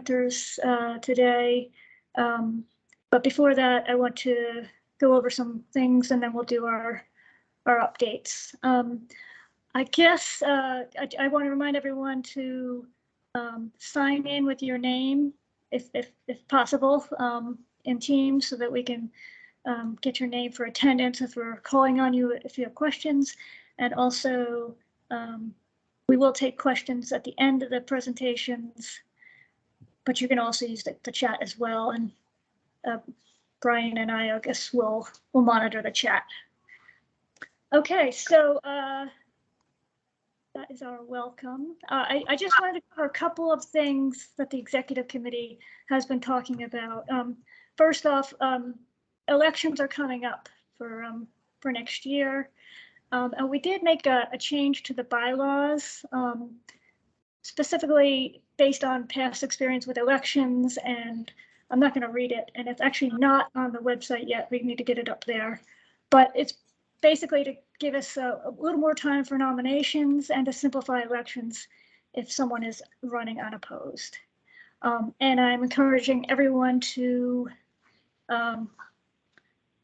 presenters today. But before that, I want to go over some things and then we'll do our updates. I guess I want to remind everyone to sign in with your name if possible in Teams so that we can get your name for attendance if we're calling on you if you have questions. And also we will take questions at the end of the presentations, but you can also use the chat as well. And Brian and I guess will monitor the chat. Okay, so that is our welcome. I just wanted to cover a couple of things that the executive committee has been talking about. First off, elections are coming up for next year. And we did make a change to the bylaws, specifically based on past experience with elections, and I'm not going to read it, and it's actually not on the website yet. We need to get it up there, but it's basically to give us a little more time for nominations and to simplify elections if someone is running unopposed. And I'm encouraging everyone to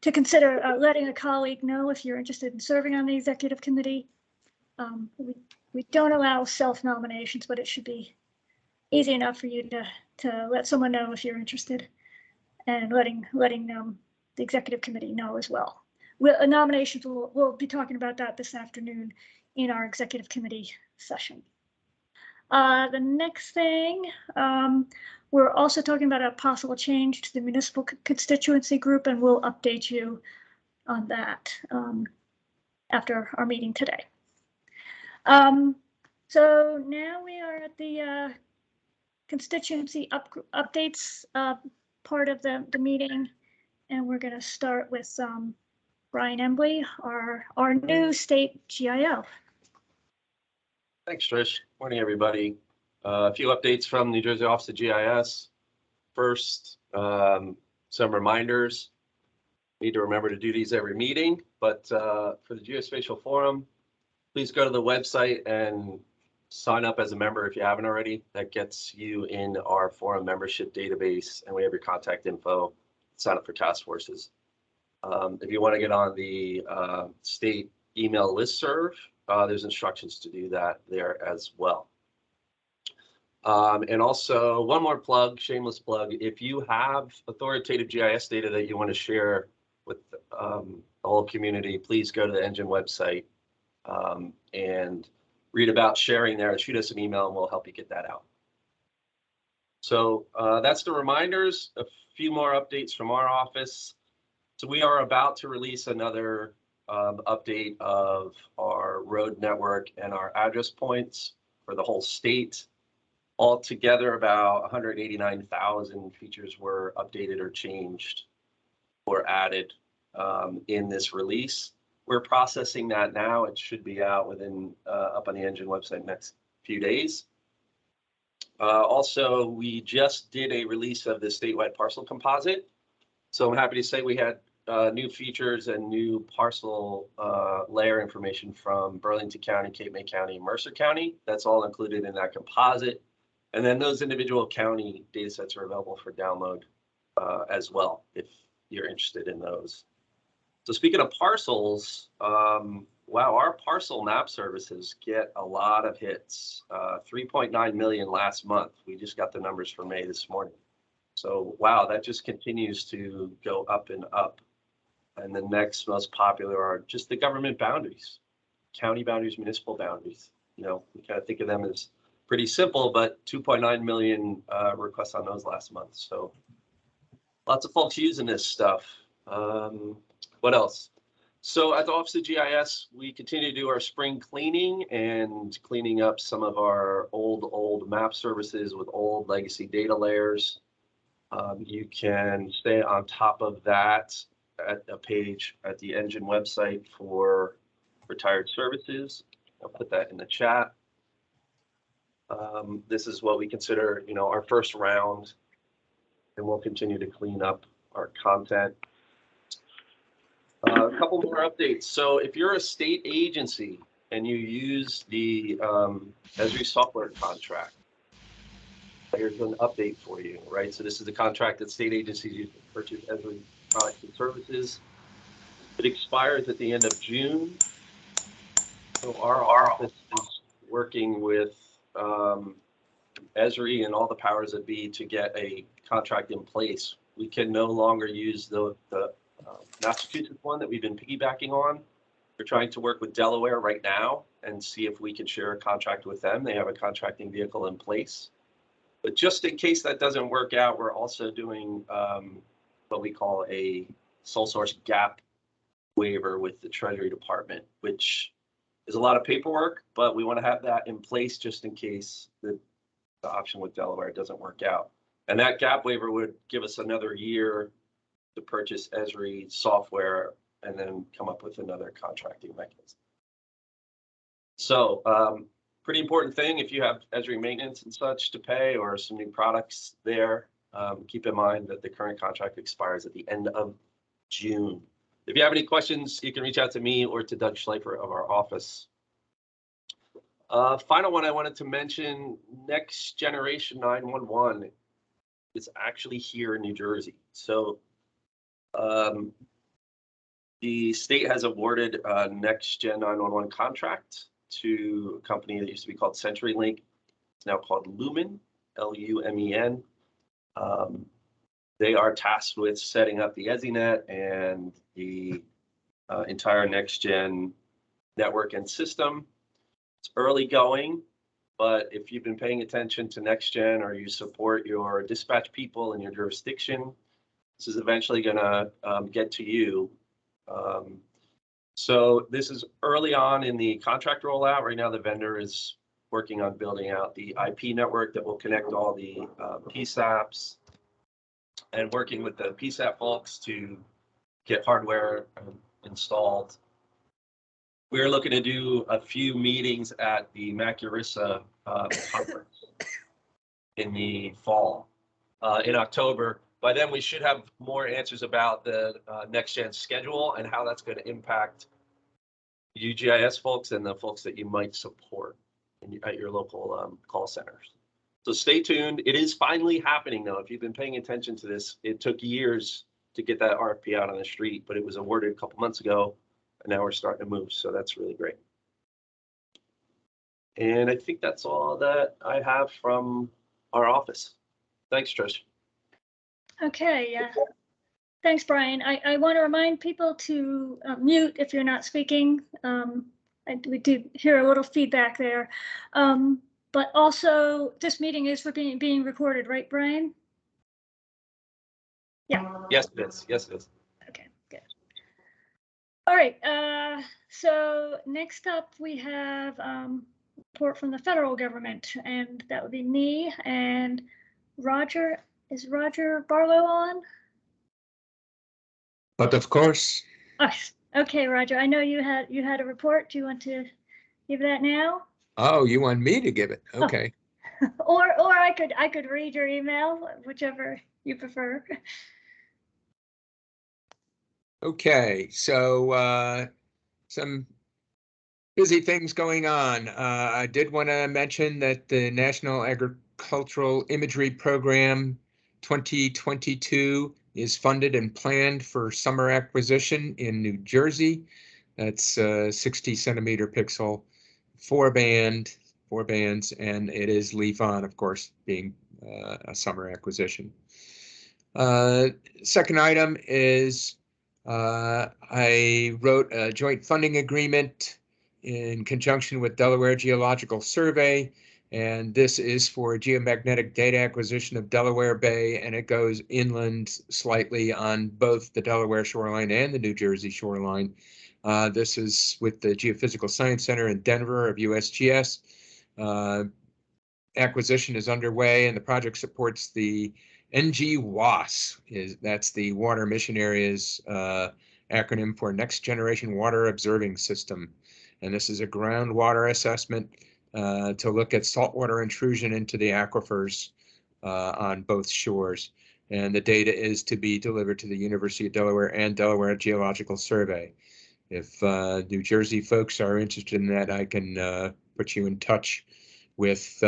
consider letting a colleague know if you're interested in serving on the executive committee. We don't allow self-nominations, but it should be easy enough for you to let someone know if you're interested, and letting the executive committee know as well. Nominations, we'll be talking about that this afternoon in our executive committee session. The next thing, we're also talking about a possible change to the municipal constituency group, and we'll update you on that after our meeting today. So now we are at the constituency updates part of the meeting, and we're going to start with Brian Embley, our new state GIO. Thanks, Trish. Morning, everybody. A few updates from New Jersey Office of GIS. First, some reminders. Need to remember to do these every meeting, but for the Geospatial Forum, please go to the website and sign up as a member if you haven't already. That gets you in our forum membership database, and we have your contact info. Sign up for task forces. If you want to get on the state email listserv, there's instructions to do that there as well. And also one more plug, shameless plug, if you have authoritative GIS data that you want to share with the whole community, please go to the Engine website and read about sharing there, and shoot us an email and we'll help you get that out. So that's the reminders. A few more updates from our office. So we are about to release another update of our road network and our address points for the whole state. Altogether, about 189,000 features were updated or changed or added in this release. We're processing that now. It should be out within up on the Engine website next few days. Also, we just did a release of the statewide parcel composite. So I'm happy to say we had new features and new parcel layer information from Burlington County, Cape May County, and Mercer County. That's all included in that composite. And then those individual county data sets are available for download as well, if you're interested in those. So speaking of parcels, wow, our parcel map services get a lot of hits. 3.9 million last month. We just got the numbers for May this morning. So wow, that just continues to go up and up. And the next most popular are just the government boundaries, county boundaries, municipal boundaries. You know, we kind of think of them as pretty simple, but 2.9 million requests on those last month. So lots of folks using this stuff. What else? So at the Office of GIS, we continue to do our spring cleaning and cleaning up some of our old map services with old legacy data layers. You can stay on top of that at a page at the Engine website for retired services. I'll put that in the chat. This is what we consider, you know, our first round, and we'll continue to clean up our content. A couple more updates. So if you're a state agency and you use the Esri software contract, Here's an update for you, right? So this is the contract that state agencies use to purchase Esri products and services. It expires at the end of June. So our office is working with Esri and all the powers that be to get a contract in place. We can no longer use the Massachusetts one that we've been piggybacking on. We're trying to work with Delaware right now and see if we can share a contract with them. They have a contracting vehicle in place. But just in case that doesn't work out, we're also doing what we call a sole source gap waiver with the Treasury Department, which is a lot of paperwork, but we want to have that in place just in case the option with Delaware doesn't work out. And that gap waiver would give us another year to purchase Esri software and then come up with another contracting mechanism. So pretty important thing, if you have Esri maintenance and such to pay or some new products there, keep in mind that the current contract expires at the end of June. If you have any questions, you can reach out to me or to Doug Schleifer of our office. Final one I wanted to mention, Next Generation 911 is actually here in New Jersey. So the state has awarded a Next Gen 911 contract to a company that used to be called CenturyLink. It's now called Lumen, L-U-M-E-N. They are tasked with setting up the EZINet and the entire Next Gen network and system. It's early going, but if you've been paying attention to Next Gen or you support your dispatch people in your jurisdiction, this is eventually going to get to you. So this is early on in the contract rollout. Right now, the vendor is working on building out the IP network that will connect all the PSAPs and working with the PSAP folks to get hardware installed. We're looking to do a few meetings at the Accuracies conference in the fall. In October. By then, we should have more answers about the Next Gen schedule and how that's going to impact UGIS folks and the folks that you might support at your local call centers. So stay tuned. It is finally happening, though. If you've been paying attention to this, it took years to get that RFP out on the street, but it was awarded a couple months ago, and now we're starting to move. So that's really great. And I think that's all that I have from our office. Thanks, Trish. Okay, thanks, Brian. I want to remind people to mute if you're not speaking. We did hear a little feedback there. But also, this meeting is being recorded, right, Brian? Yeah. Yes, it is. Yes, it is. Okay, good. All right. So next up, we have report from the federal government, and that would be me and Roger. Is Roger Barlow on? But of course. Oh, okay, Roger. I know you had a report. Do you want to give that now? Oh, you want me to give it? Okay. Oh. Or I could read your email, whichever you prefer. Okay, so some busy things going on. I did want to mention that the National Agricultural Imagery Program 2022 is funded and planned for summer acquisition in New Jersey. That's 60 centimeter pixel, four bands, and it is leaf on, of course, being a summer acquisition. Second item is I wrote a joint funding agreement in conjunction with Delaware Geological Survey, and this is for geomagnetic data acquisition of Delaware Bay, and it goes inland slightly on both the Delaware shoreline and the New Jersey shoreline. This is with the Geophysical Science Center in Denver of USGS. Acquisition is underway, and the project supports the NGWAS. That's the Water Mission Area's acronym for Next Generation Water Observing System. And this is a groundwater assessment to look at saltwater intrusion into the aquifers on both shores. And the data is to be delivered to the University of Delaware and Delaware Geological Survey. If New Jersey folks are interested in that, I can put you in touch with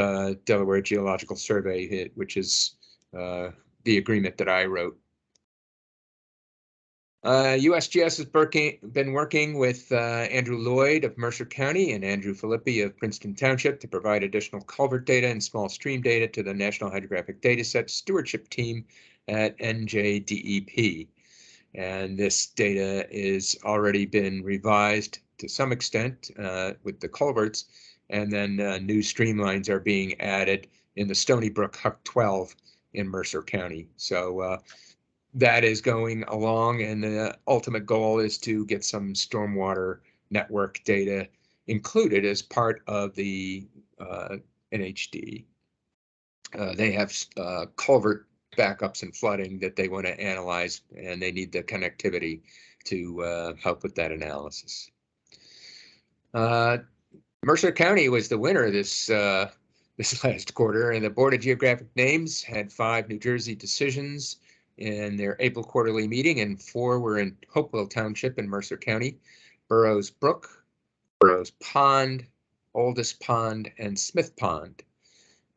Delaware Geological Survey, which is the agreement that I wrote. USGS has been working with Andrew Lloyd of Mercer County and Andrew Filippi of Princeton Township to provide additional culvert data and small stream data to the National Hydrographic Dataset Stewardship Team at NJDEP. And this data is already been revised to some extent with the culverts, and then new streamlines are being added in the Stony Brook Huck 12 in Mercer County. So that is going along, and the ultimate goal is to get some stormwater network data included as part of the NHD. They have culvert backups and flooding that they want to analyze, and they need the connectivity to help with that analysis. Mercer County was the winner this last quarter, and the Board of Geographic Names had 5 New Jersey decisions in their April quarterly meeting, and 4 were in Hopewell Township in Mercer County: Burroughs Brook, Burroughs Pond, Oldest Pond, and Smith Pond.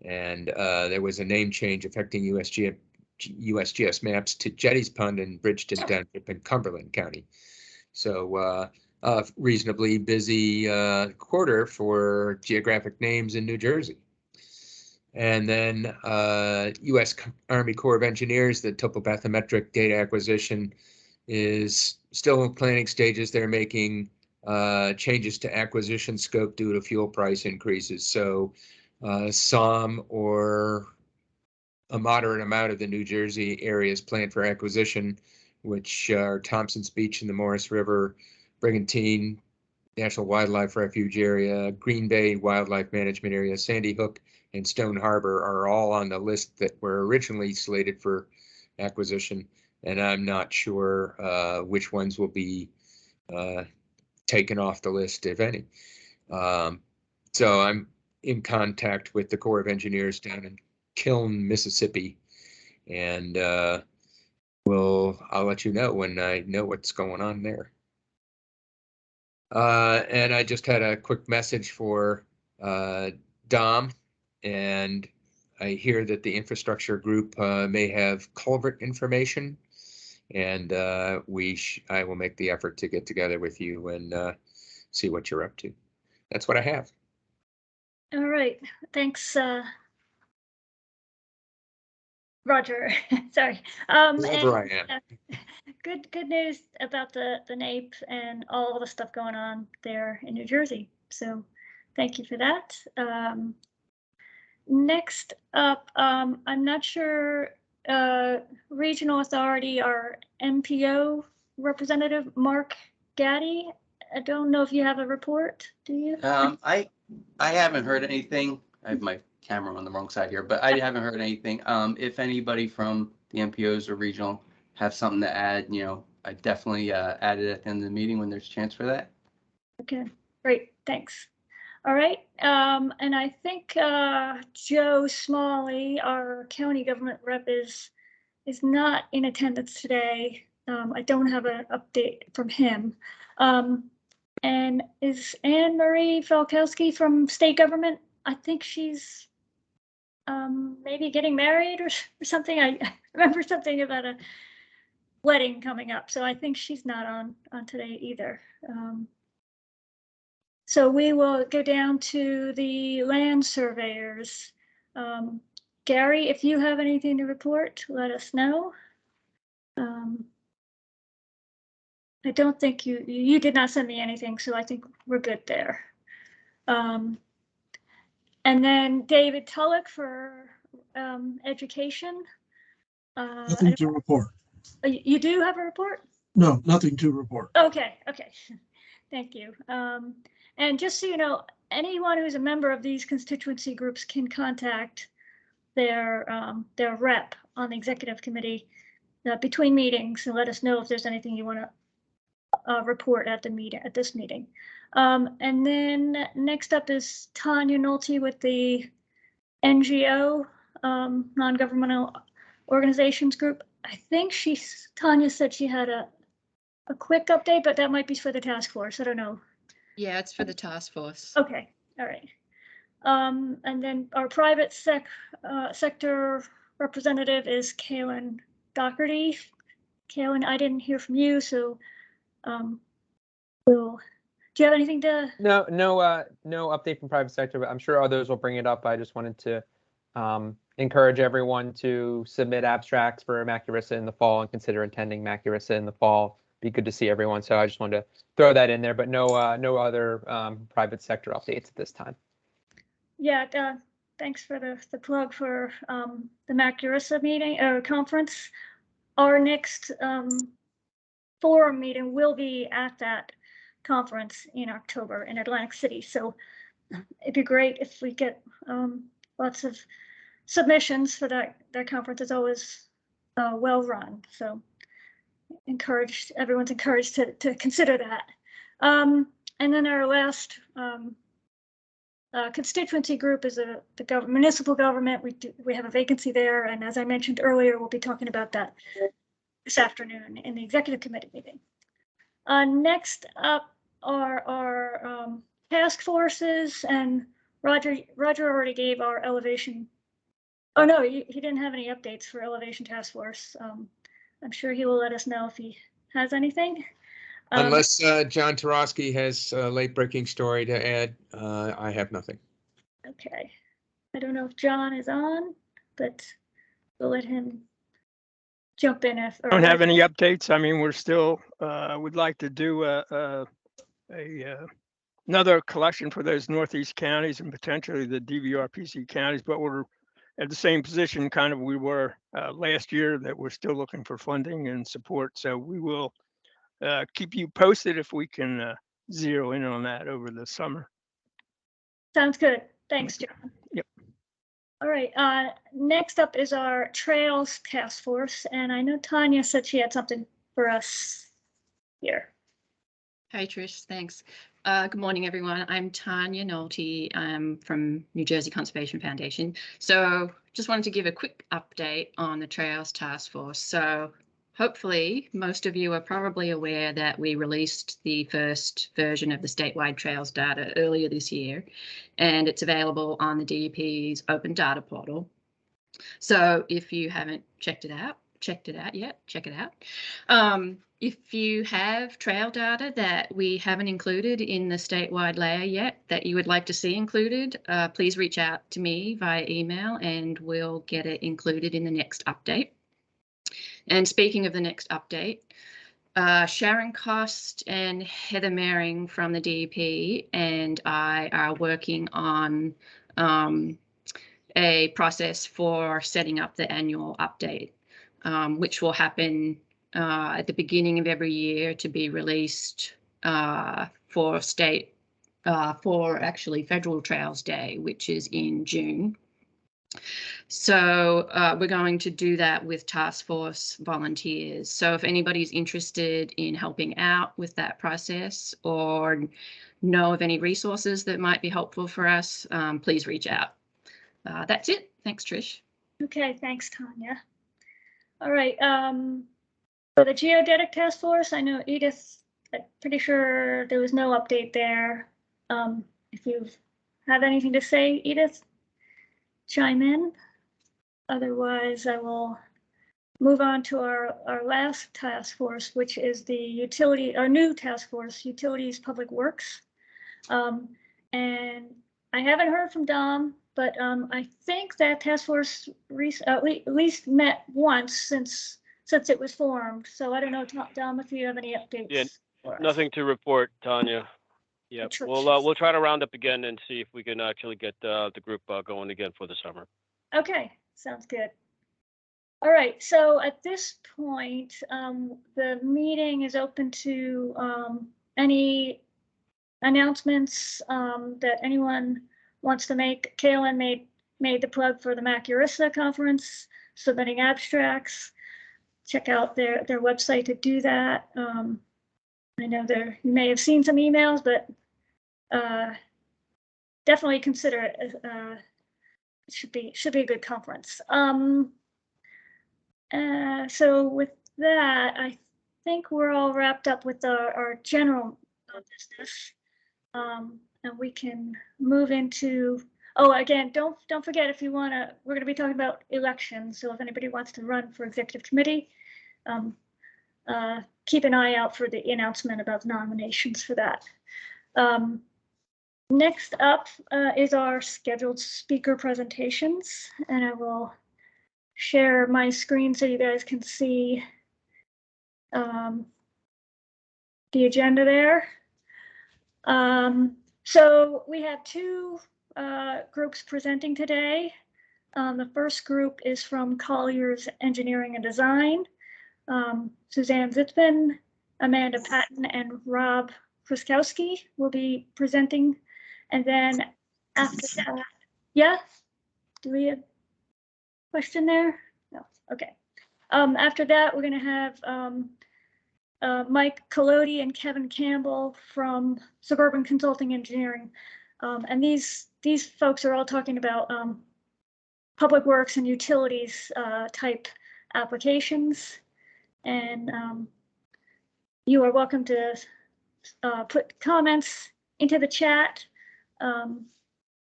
And there was a name change affecting USGS maps to Jetties Pond and Bridgeton Township in Cumberland County. So reasonably busy quarter for geographic names in New Jersey. And then U.S. Army Corps of Engineers, the Topobathymetric data acquisition is still in planning stages. They're making changes to acquisition scope due to fuel price increases. So some or a moderate amount of the New Jersey areas planned for acquisition, which are Thompson's Beach in the Morris River, Brigantine National Wildlife Refuge Area, Green Bay Wildlife Management Area, Sandy Hook, and Stone Harbor are all on the list that were originally slated for acquisition, and I'm not sure which ones will be taken off the list, if any. So I'm in contact with the Corps of Engineers down in Kiln, Mississippi, and I'll let you know when I know what's going on there. And I just had a quick message for Dom, and I hear that the infrastructure group may have culvert information, and I will make the effort to get together with you and see what you're up to. That's what I have. All right, thanks, Roger. Sorry. Wherever I am. Good news about the NAPE and all the stuff going on there in New Jersey. So thank you for that. Next up, I'm not sure, Regional Authority, our MPO representative, Mark Gaddy. I don't know if you have a report, do you? I haven't heard anything. I have my camera on the wrong side here, but I haven't heard anything. If anybody from the MPOs or regional have something to add, I definitely add it at the end of the meeting when there's a chance for that. Okay, great, thanks. All right, and I think Joe Smalley, our county government rep, is not in attendance today. I don't have an update from him. And is Anne Marie Falkowski from state government? I think she's maybe getting married or something. I remember something about a wedding coming up, so I think she's not on today either. So we will go down to the land surveyors. Gary, if you have anything to report, let us know. I don't think you did not send me anything, so I think we're good there. And then David Tulloch for education. Nothing to report. You do have a report? No, nothing to report. Okay, thank you. And just so you know, anyone who's a member of these constituency groups can contact their rep on the executive committee between meetings and let us know if there's anything you want to report at this meeting. And then next up is Tanya Nolte with the NGO, non-governmental organizations group. I think Tanya said she had a quick update, but that might be for the task force. I don't know. Yeah, it's for the task force. Okay, all right. And then our private sector representative is Kaylin Doherty. Kaylin, I didn't hear from you, so do you have anything to? No update from private sector, but I'm sure others will bring it up. I just wanted to encourage everyone to submit abstracts for Maculissa in the fall and consider attending Maculissa in the fall. Be good to see everyone. So I just wanted to throw that in there, but no other private sector updates at this time. Yeah, thanks for the plug for the Maculissa meeting or conference. Our next forum meeting will be at that conference in October in Atlantic City. So it'd be great if we get lots of submissions for that conference. Is always well run. So everyone's encouraged to consider that. And then our last constituency group is the municipal government. We have a vacancy there, and as I mentioned earlier, we'll be talking about that this afternoon in the executive committee meeting. Next up are our task forces, and Roger already gave our elevation. Oh no, he didn't have any updates for elevation task force. I'm sure he will let us know if he has anything. Unless John Tarosky has a late-breaking story to add, I have nothing. Okay. I don't know if John is on, but we'll let him jump in if. Don't have any updates. I mean, we're still would like to do another collection for those Northeast counties and potentially the DVRPC counties, but we're at the same position kind of we were last year, that we're still looking for funding and support. So we will keep you posted if we can zero in on that over the summer. Sounds good. Thanks, John. Yep. All right. Next up is our Trails Task Force, and I know Tanya said she had something for us here. Hi, Trish. Thanks. Good morning, everyone. I'm Tanya Nolte. I'm from New Jersey Conservation Foundation. So just wanted to give a quick update on the Trails Task Force. So hopefully most of you are probably aware that we released the first version of the statewide trails data earlier this year, and it's available on the DEP's open data portal. So if you haven't checked it out yet, check it out. If you have trail data that we haven't included in the statewide layer yet that you would like to see included, please reach out to me via email and we'll get it included in the next update. And speaking of the next update, Sharon Cost and Heather Mering from the DEP and I are working on a process for setting up the annual update, which will happen at the beginning of every year to be released for actually Federal Trails Day, which is in June. So we're going to do that with task force volunteers. So if anybody's interested in helping out with that process or know of any resources that might be helpful for us, please reach out. That's it. Thanks, Trish. Okay, thanks, Tanya. All right. For the Geodetic Task Force, I know Edith, I'm pretty sure there was no update there. If you have anything to say, Edith, chime in. Otherwise, I will move on to our last task force, which is our new task force, Utilities Public Works. And I haven't heard from Dom, but I think that task force at least met once since it was formed. So I don't know, Dom, if you have any updates. Yeah, nothing to report, Tanya. Yeah, we'll try to round up again and see if we can actually get the group going again for the summer. Okay, sounds good. All right, so at this point, the meeting is open to any announcements that anyone wants to make. Kaylin made the plug for the Maculissa conference, submitting abstracts. Check out their website to do that. I know you may have seen some emails, but definitely consider it. It should be a good conference. So with that, I think we're all wrapped up with our general business, and we can move into. Oh, again, don't forget if you want to, we're going to be talking about elections. So if anybody wants to run for executive committee, keep an eye out for the announcement about nominations for that. Next up is our scheduled speaker presentations, and I will share my screen so you guys can see the agenda there. So we have two groups presenting today. The first group is from Colliers Engineering and Design. Suzanne Zitzman, Amanda Patton, and Rob Kruskowski will be presenting. And then after that, yeah, do we have a question there? No, okay. After that, we're going to have Mike Collodi and Kevin Campbell from Suburban Consulting Engineering. And these folks are all talking about public works and utilities type applications. And you are welcome to put comments into the chat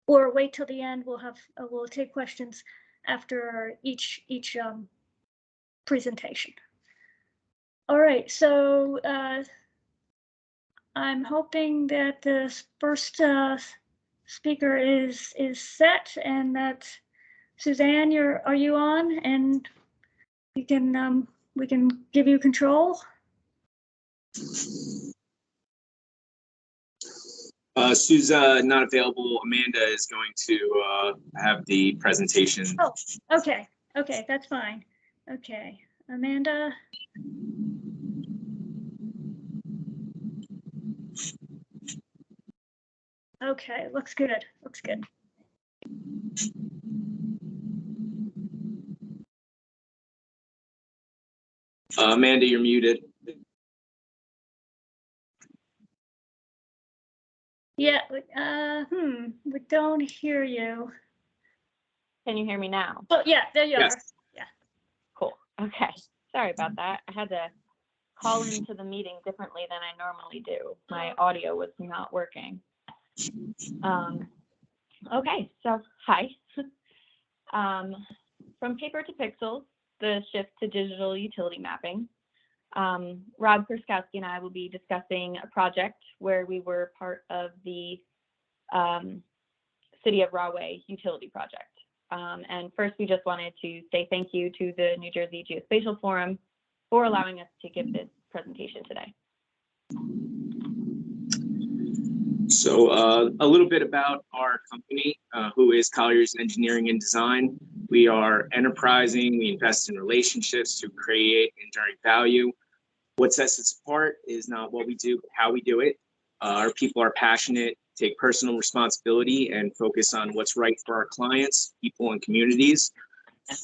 or wait till the end. We'll take questions after each presentation. All right, so I'm hoping that the first speaker is set, and that Suzanne, are you on? And we can give you control. Sue's not available. Amanda is going to have the presentation. Oh, okay, that's fine. Okay, Amanda. Okay, looks good. Amanda, you're muted. Yeah, we don't hear you. Can you hear me now? Oh, yeah, there you Yes. are. Yeah. Cool. Okay. Sorry about that. I had to call into the meeting differently than I normally do. My audio was not working. Okay, so hi. From paper to pixels, the shift to digital utility mapping. Rob Kruskowski and I will be discussing a project where we were part of the City of Rahway utility project. And first, we just wanted to say thank you to the New Jersey Geospatial Forum for allowing us to give this presentation today. So a little bit about our company, who is Colliers Engineering and Design. We are enterprising. We invest in relationships to create enduring value. What sets us apart is not what we do, but how we do it. Our people are passionate, take personal responsibility, and focus on what's right for our clients, people, and communities.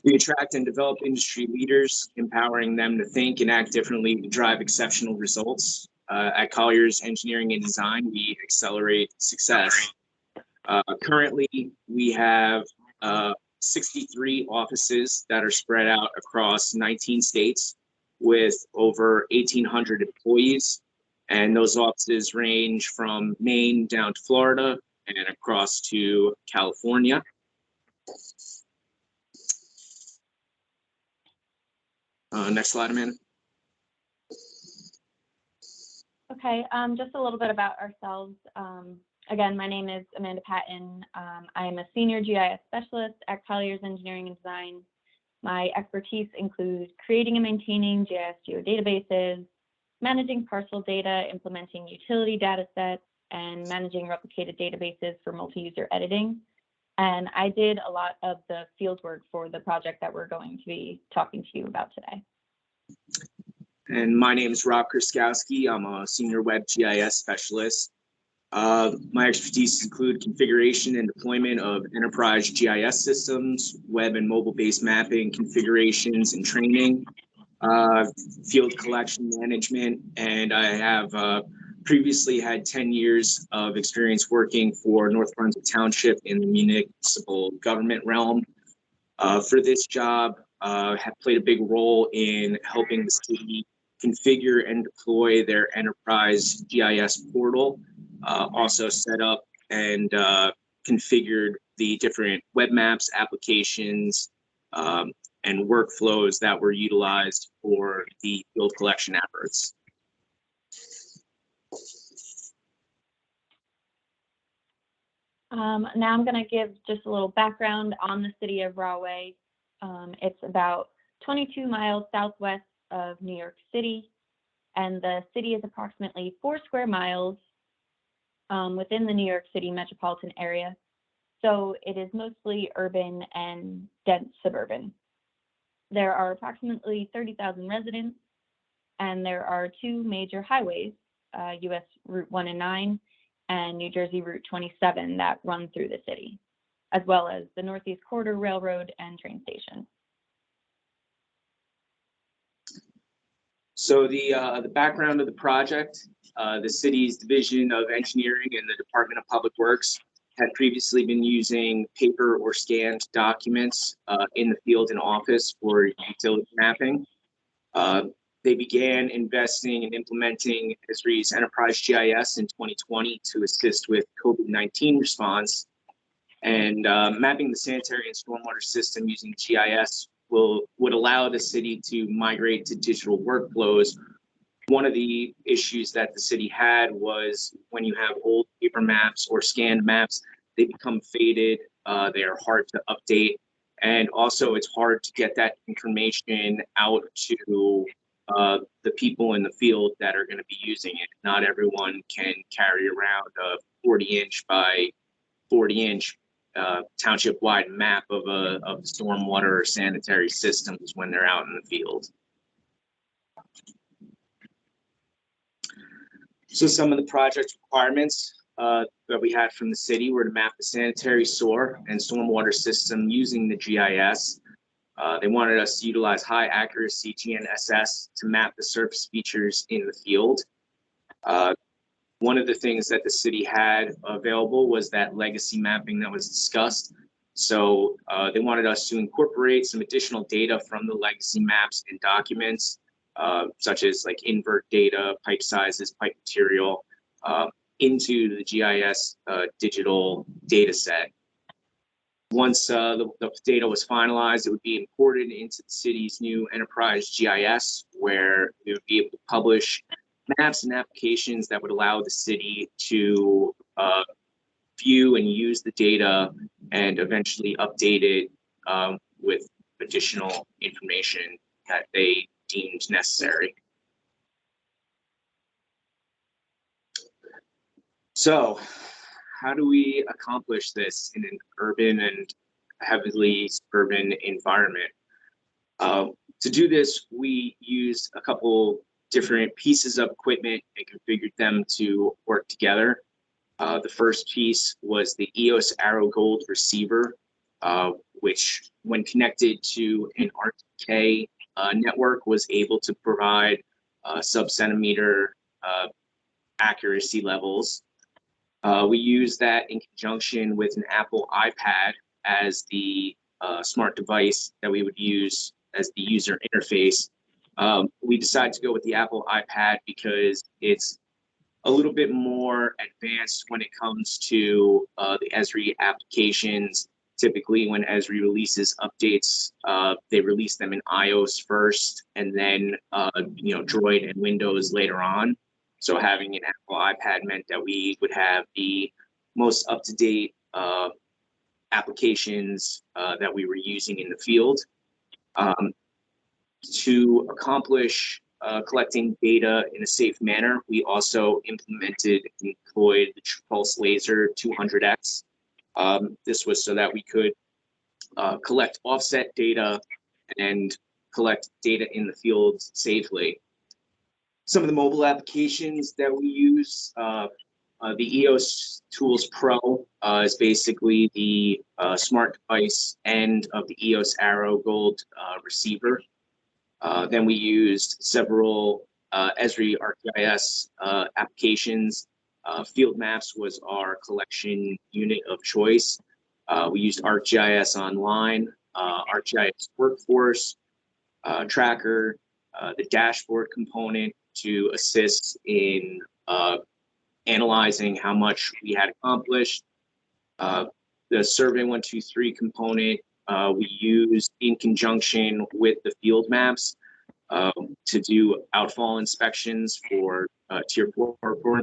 We attract and develop industry leaders, empowering them to think and act differently to drive exceptional results. At Colliers Engineering and Design, we accelerate success. Currently, we have 63 offices that are spread out across 19 states with over 1,800 employees. And those offices range from Maine down to Florida and across to California. Next slide, Amanda. Okay, just a little bit about ourselves. Again, my name is Amanda Patton. I am a senior GIS specialist at Colliers Engineering and Design. My expertise includes creating and maintaining GIS geodatabases, managing parcel data, implementing utility data sets, and managing replicated databases for multi-user editing. And I did a lot of the field work for the project that we're going to be talking to you about today. And my name is Rob Kruskowski. I'm a senior web GIS specialist. My expertise include configuration and deployment of enterprise GIS systems, web and mobile-based mapping, configurations and training, field collection management, and I have previously had 10 years of experience working for North Brunswick Township in the municipal government realm. For this job, have played a big role in helping the city configure and deploy their enterprise GIS portal, also set up and configured the different web maps, applications, and workflows that were utilized for the field collection efforts. Now I'm going to give just a little background on the city of Rahway. It's about 22 miles southwest of New York City, and the city is approximately 4 square miles within the New York City metropolitan area. So it is mostly urban and dense suburban. There are approximately 30,000 residents, and there are 2 major highways, US Route 1 and 9 and New Jersey Route 27 that run through the city, as well as the Northeast Corridor Railroad and train station. So the background of the project, the city's Division of Engineering and the Department of Public Works had previously been using paper or scanned documents in the field and office for utility mapping. They began investing and implementing Esri's Enterprise GIS in 2020 to assist with COVID-19 response. And mapping the sanitary and stormwater system using GIS would allow the city to migrate to digital workflows. One of the issues that the city had was when you have old paper maps or scanned maps, they become faded, they are hard to update, and also it's hard to get that information out to the people in the field that are going to be using it. Not everyone can carry around a 40-inch by 40-inch township-wide map of the stormwater or sanitary systems when they're out in the field. So some of the project requirements that we had from the city were to map the sanitary sewer and stormwater system using the GIS. They wanted us to utilize high accuracy GNSS to map the surface features in the field. One of the things that the city had available was that legacy mapping that was discussed. So they wanted us to incorporate some additional data from the legacy maps and documents, such as like invert data, pipe sizes, pipe material, into the GIS digital data set. Once the data was finalized, it would be imported into the city's new enterprise GIS, where we would be able to publish maps and applications that would allow the city to view and use the data and eventually update it with additional information that they deemed necessary. So, how do we accomplish this in an urban and heavily suburban environment? To do this, we used a couple different pieces of equipment and configured them to work together. The first piece was the EOS Arrow Gold receiver, which when connected to an RTK network was able to provide sub-centimeter accuracy levels. We use that in conjunction with an Apple iPad as the smart device that we would use as the user interface. We decided to go with the Apple iPad because it's a little bit more advanced when it comes to the Esri applications. Typically, when Esri releases updates, they release them in iOS first, and then Droid and Windows later on. So having an Apple iPad meant that we would have the most up-to-date applications that we were using in the field. To accomplish collecting data in a safe manner, we also implemented and deployed the Pulse Laser 200X. This was so that we could collect offset data and collect data in the field safely. Some of the mobile applications that we use, the EOS Tools Pro is basically the smart device end of the EOS Arrow Gold receiver. Then we used several Esri ArcGIS applications. Field Maps was our collection unit of choice. We used ArcGIS Online, ArcGIS Workforce, Tracker, the dashboard component to assist in analyzing how much we had accomplished. the Survey 123 component we used in conjunction with the field maps to do outfall inspections for Tier 4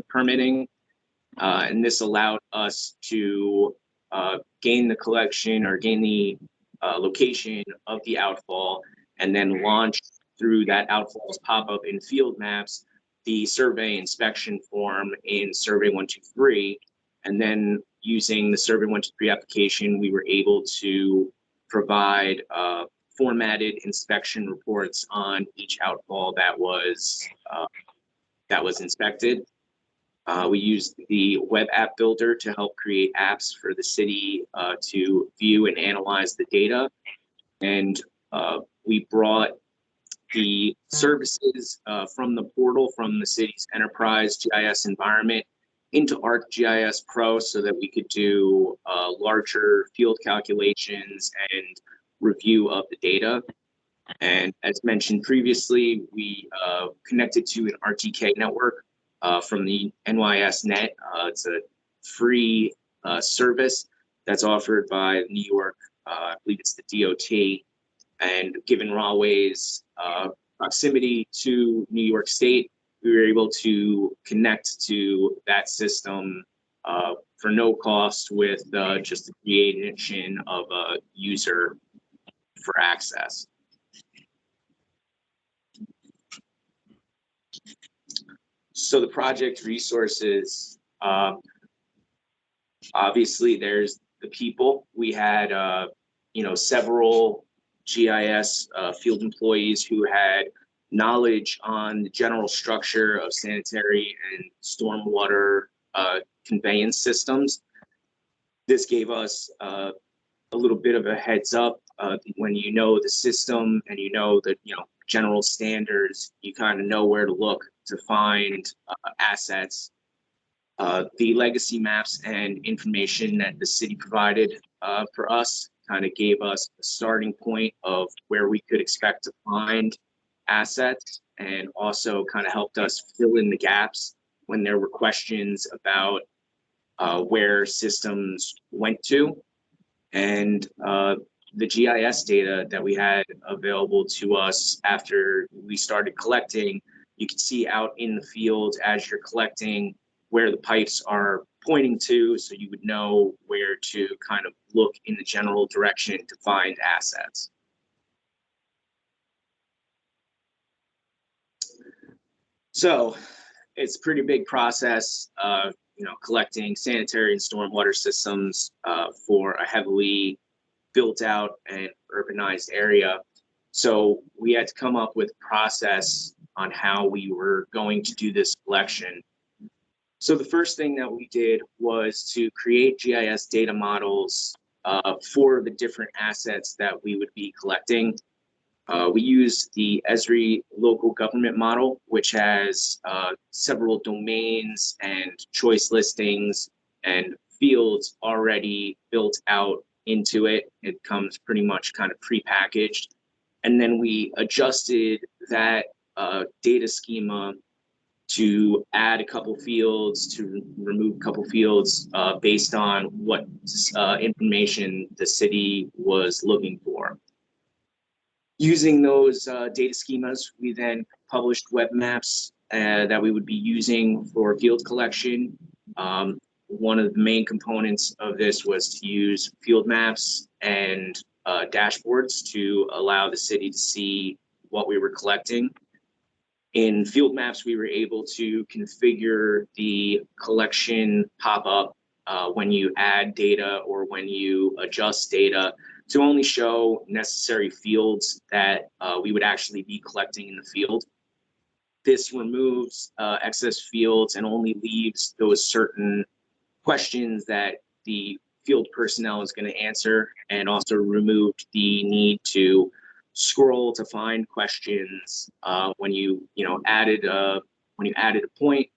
permitting. And this allowed us to gain the collection or gain the location of the outfall, and then launch through that outfalls pop-up in field maps the survey inspection form in Survey 123. And then using the Survey 123 application, we were able to provide formatted inspection reports on each outfall that was inspected. We used the web app builder to help create apps for the city to view and analyze the data. And we brought the services from the portal from the city's enterprise GIS environment into Arcgis Pro so that we could do larger field calculations and review of the data. And as mentioned previously, we connected to an RTK network from the NYS Net. It's a free service that's offered by New York, I believe it's the DOT. And given Rahway's proximity to New York State, we were able to connect to that system for no cost with just the creation of a user for access. So the project resources, obviously there's the people. We had, several GIS field employees who had knowledge on the general structure of sanitary and stormwater conveyance systems. This gave us a little bit of a heads up. When you know the system and you know the general standards, you kind of know where to look to find assets. The legacy maps and information that the city provided for us kind of gave us a starting point of where we could expect to find assets, and also kind of helped us fill in the gaps when there were questions about where systems went to. And the GIS data that we had available to us after we started collecting, you could see out in the field as you're collecting where the pipes are pointing to, so you would know where to kind of look in the general direction to find assets. So it's a pretty big process, collecting sanitary and stormwater systems for a heavily built out and urbanized area. So we had to come up with a process on how we were going to do this collection. So the first thing that we did was to create GIS data models for the different assets that we would be collecting. We used the Esri local government model, which has several domains and choice listings and fields already built out into it. It comes pretty much kind of prepackaged. And then we adjusted that data schema to add a couple fields, to remove a couple fields based on what information the city was looking for. Using those data schemas, we then published web maps that we would be using for field collection. One of the main components of this was to use field maps and dashboards to allow the city to see what we were collecting. In field maps, we were able to configure the collection pop-up when you add data or when you adjust data to only show necessary fields that we would actually be collecting in the field. This removes excess fields and only leaves those certain questions that the field personnel is going to answer, and also removed the need to scroll to find questions when you added a point.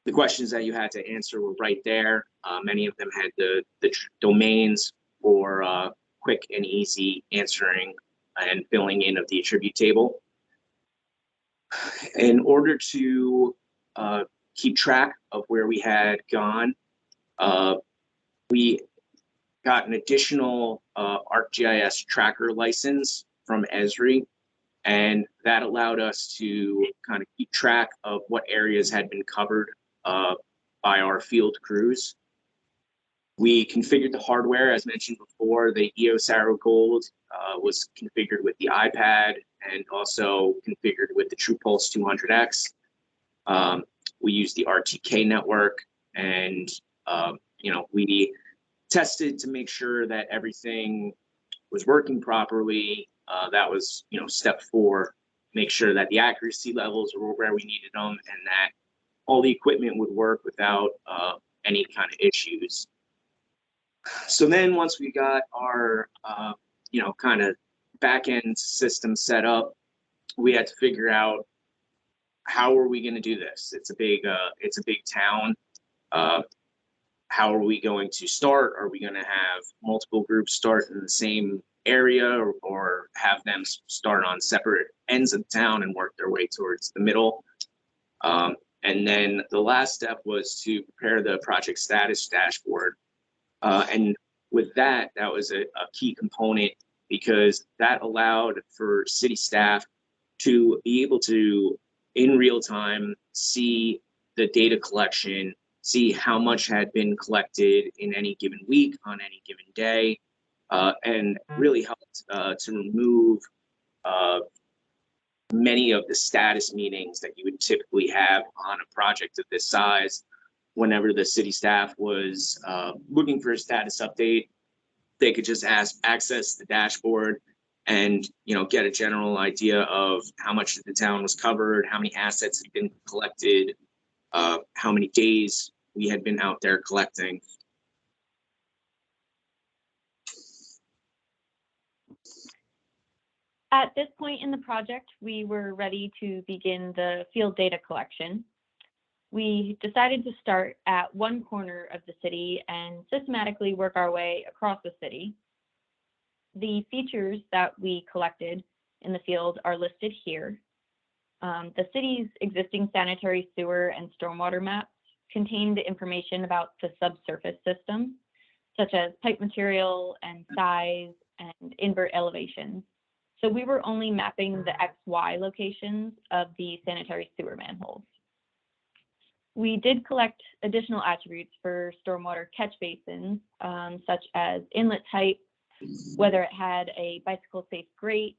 The questions that you had to answer were right there. Many of them had the domains for quick and easy answering and filling in of the attribute table. In order to keep track of where we had gone, we got an additional Arcgis Tracker license from Esri, and that allowed us to kind of keep track of what areas had been covered by our field crews. We configured the hardware, as mentioned before. The EOS Arrow Gold was configured with the iPad and also configured with the TruePulse 200X. We used the RTK network, and we tested to make sure that everything was working properly. That was, step 4, make sure that the accuracy levels were where we needed them and that all the equipment would work without any kind of issues. So then once we got our, kind of back-end system set up, we had to figure out how are we going to do this? It's a big town. How are we going to start? Are we going to have multiple groups start in the same area, or have them start on separate ends of the town and work their way towards the middle? And then the last step was to prepare the project status dashboard. And with that was a key component, because that allowed for city staff to be able to, in real time, see the data collection, see how much had been collected in any given week, on any given day, and really helped to remove many of the status meetings that you would typically have on a project of this size. Whenever the city staff was looking for a status update, they could just access the dashboard and get a general idea of how much the town was covered, how many assets had been collected, how many days we had been out there collecting. At this point in the project, we were ready to begin the field data collection. We decided to start at one corner of the city and systematically work our way across the city. The features that we collected in the field are listed here. The city's existing sanitary sewer and stormwater maps contained information about the subsurface system, such as pipe material and size and invert elevations. So we were only mapping the XY locations of the sanitary sewer manholes. We did collect additional attributes for stormwater catch basins, such as inlet type, whether it had a bicycle-safe grate,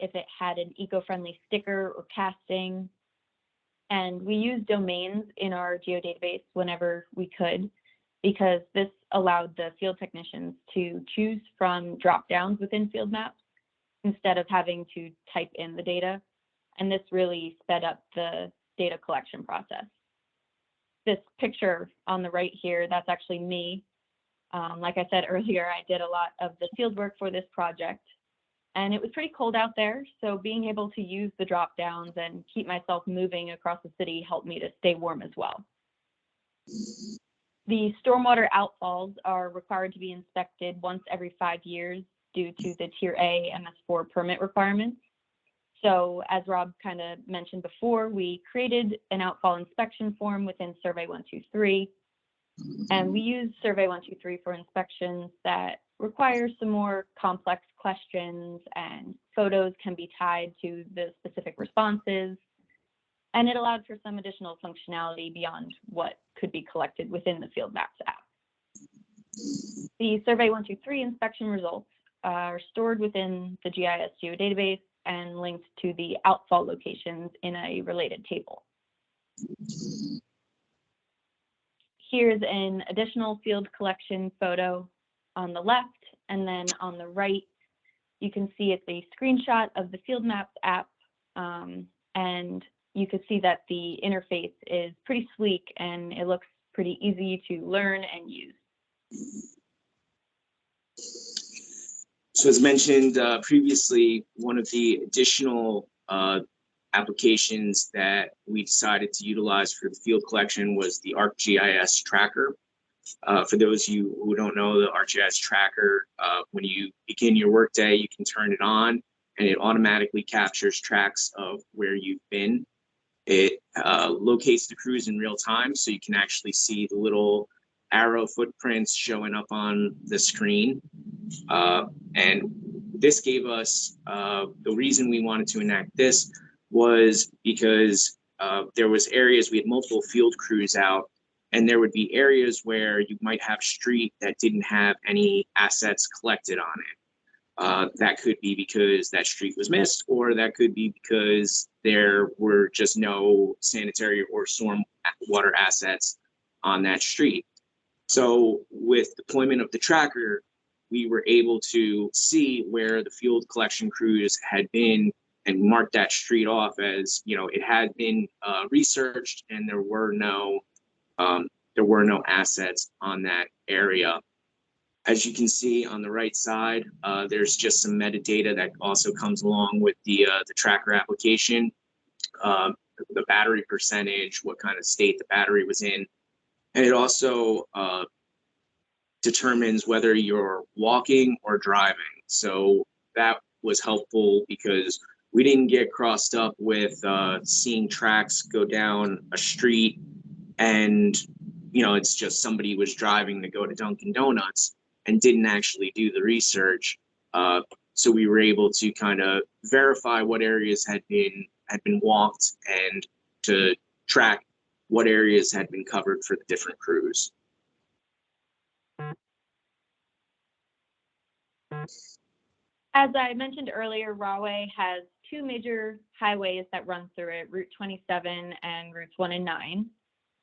if it had an eco-friendly sticker or casting. And we used domains in our geodatabase whenever we could, because this allowed the field technicians to choose from drop-downs within field maps instead of having to type in the data. And this really sped up the data collection process. This picture on the right here, that's actually me. Like I said earlier, I did a lot of the field work for this project, and it was pretty cold out there. So being able to use the drop downs and keep myself moving across the city helped me to stay warm as well. The stormwater outfalls are required to be inspected once every 5 years due to the Tier A MS4 permit requirements. So as Rob kind of mentioned before, we created an outfall inspection form within Survey 123, and we use Survey 123 for inspections that require some more complex questions, and photos can be tied to the specific responses, and it allowed for some additional functionality beyond what could be collected within the Field Maps app. The Survey 123 inspection results are stored within the GIS geodatabase and linked to the outfall locations in a related table. Here's an additional field collection photo on the left, and then on the right, you can see it's a screenshot of the Field Maps app, and you can see that the interface is pretty sleek and it looks pretty easy to learn and use. So as mentioned previously, one of the additional applications that we decided to utilize for the field collection was the Arcgis Tracker. For those of you who don't know the Arcgis Tracker, when you begin your workday, you can turn it on and it automatically captures tracks of where you've been. It locates the crews in real time, so you can actually see the little arrow footprints showing up on the screen. And this gave us, the reason we wanted to enact this was because there was areas, we had multiple field crews out, and there would be areas where you might have street that didn't have any assets collected on it. That could be because that street was missed, or that could be because there were just no sanitary or storm water assets on that street. So with deployment of the tracker, we were able to see where the field collection crews had been and mark that street off as, you know, it had been researched and there were no assets on that area. As you can see on the right side, there's just some metadata that also comes along with the tracker application, the battery percentage, what kind of state the battery was in. And it also determines whether you're walking or driving. So that was helpful because we didn't get crossed up with seeing tracks go down a street and, you know, it's just somebody was driving to go to Dunkin' Donuts and didn't actually do the research. So we were able to kind of verify what areas had been walked and to track what areas had been covered for the different crews. As I mentioned earlier, Rahway has two major highways that run through it, Route 27 and Routes 1 and 9.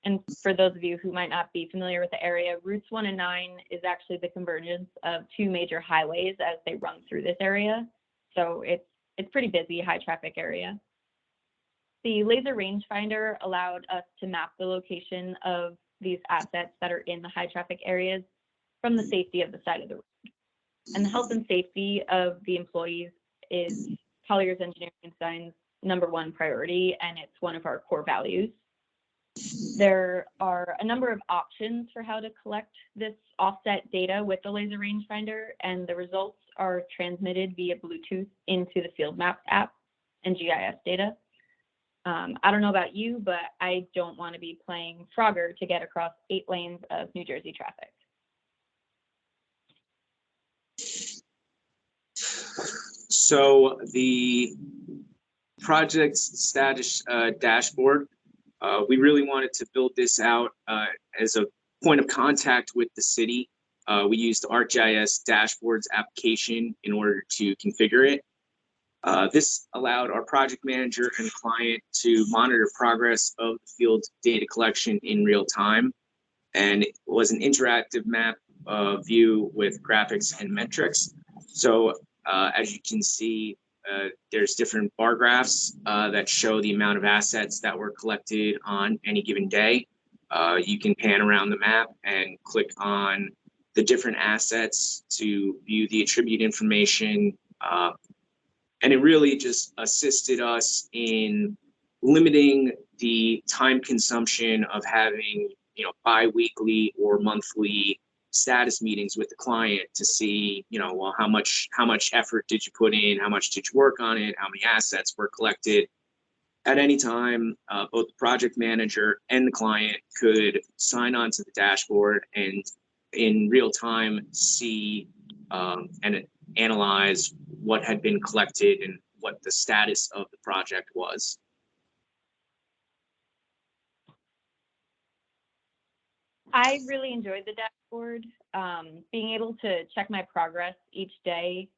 And for those of you who might not be familiar with the area, Routes 1 and 9 is actually the convergence of two major highways as they run through this area. So it's pretty busy, high traffic area. The laser rangefinder allowed us to map the location of these assets that are in the high traffic areas from the safety of the side of the road. And the health and safety of the employees is Colliers Engineering and Design's #1 priority, and it's one of our core values. There are a number of options for how to collect this offset data with the laser rangefinder, and the results are transmitted via Bluetooth into the Field Maps app and GIS data. I don't know about you, but I don't want to be playing Frogger to get across 8 lanes of New Jersey traffic. So the project's status dashboard, we really wanted to build this out as a point of contact with the city. We used the ArcGIS dashboards application in order to configure it. This allowed our project manager and client to monitor progress of the field data collection in real time. And it was an interactive map view with graphics and metrics. So as you can see, there's different bar graphs that show the amount of assets that were collected on any given day. You can pan around the map and click on the different assets to view the attribute information. And it really just assisted us in limiting the time consumption of having, you know, bi-weekly or monthly status meetings with the client to see, you know, well, how much effort did you put in? How much did you work on it? How many assets were collected? At any time, both the project manager and the client could sign on to the dashboard and in real time see and analyze what had been collected and what the status of the project was. I really enjoyed the dashboard, being able to check my progress each day.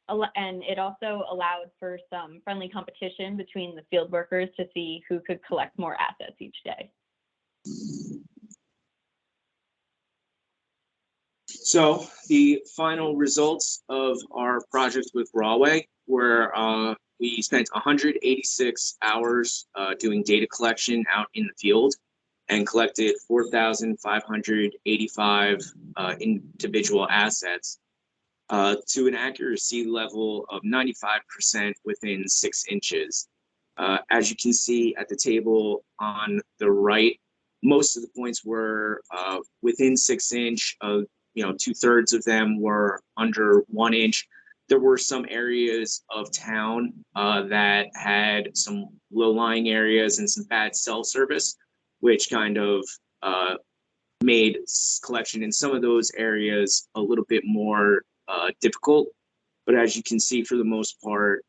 And it also allowed for some friendly competition between the field workers to see who could collect more assets each day. So the final results of our project with Rahway were we spent 186 hours doing data collection out in the field and collected 4,585 individual assets to an accuracy level of 95% within 6 inches. As you can see at the table on the right, most of the points were within 6 inch. You know, 2/3 of them were under 1 inch. There were some areas of town that had some low-lying areas and some bad cell service, which kind of made collection in some of those areas a little bit more difficult. But as you can see, for the most part,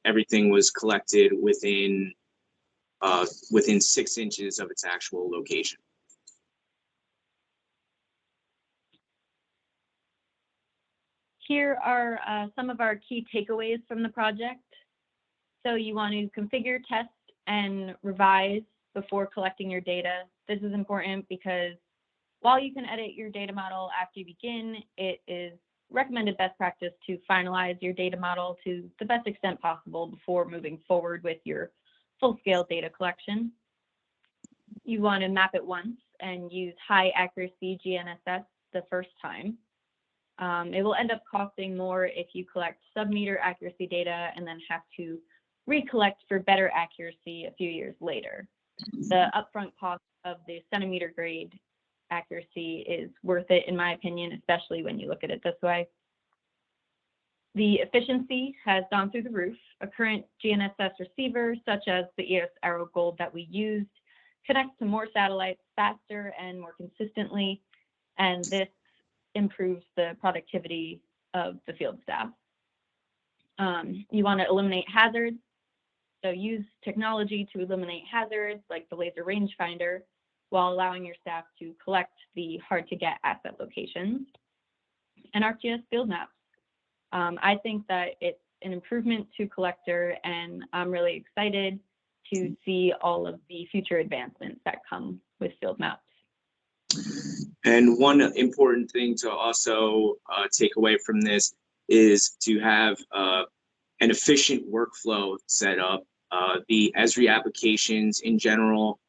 everything was collected within 6 inches of its actual location. Here are some of our key takeaways from the project. So you want to configure, test, and revise before collecting your data. This is important because while you can edit your data model after you begin, it is recommended best practice to finalize your data model to the best extent possible before moving forward with your full-scale data collection. You want to map it once and use high accuracy GNSS the first time. It will end up costing more if you collect sub-meter accuracy data and then have to recollect for better accuracy a few years later. The upfront cost of the centimeter grade accuracy is worth it, in my opinion, especially when you look at it this way. The efficiency has gone through the roof. A current GNSS receiver, such as the EOS Arrow Gold that we used, connects to more satellites faster and more consistently, and this improves the productivity of the field staff. You want to eliminate hazards, so use technology to eliminate hazards like the laser rangefinder while allowing your staff to collect the hard-to-get asset locations. And ArcGis field maps. I think that it's an improvement to Collector, and I'm really excited to see all of the future advancements that come with field maps. And one important thing to also take away from this is to have an efficient workflow set up. The Esri applications in general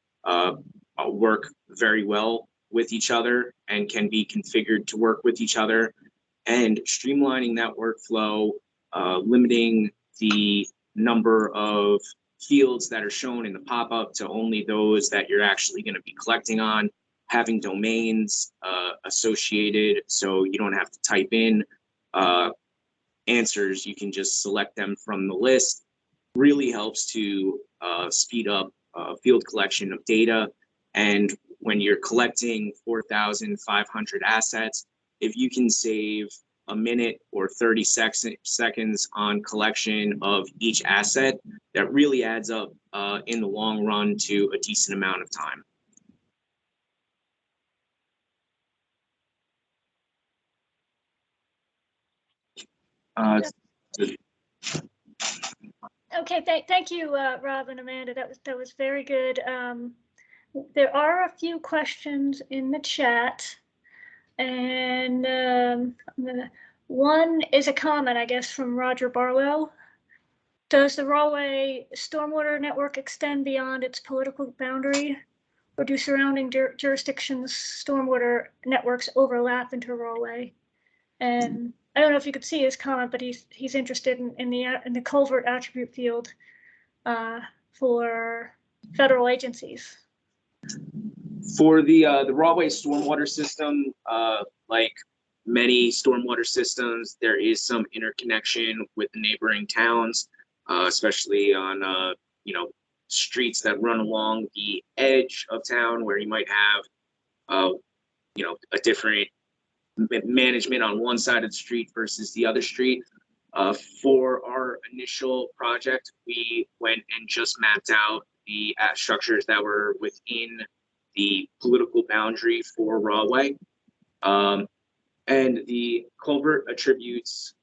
work very well with each other and can be configured to work with each other. And streamlining that workflow, limiting the number of fields that are shown in the pop-up to only those that you're actually going to be collecting on, having domains associated so you don't have to type in answers, you can just select them from the list, really helps to speed up field collection of data. And when you're collecting 4,500 assets, if you can save a minute or 30 seconds on collection of each asset, that really adds up in the long run to a decent amount of time. Okay, thank you, Rob and Amanda. That was very good. There are a few questions in the chat, and one is a comment, I guess, from Roger Barlow. Does the Rawway stormwater network extend beyond its political boundary, or do surrounding jurisdictions' stormwater networks overlap into Rawway? And I don't know if you could see his comment, but he's interested in the culvert attribute field for federal agencies. For the Rawway stormwater system, like many stormwater systems, there is some interconnection with the neighboring towns, especially on streets that run along the edge of town, where you might have a different management on one side of the street versus the other street. For our initial project, we went and just mapped out the structures that were within the political boundary for Rawway. And the culvert attributes,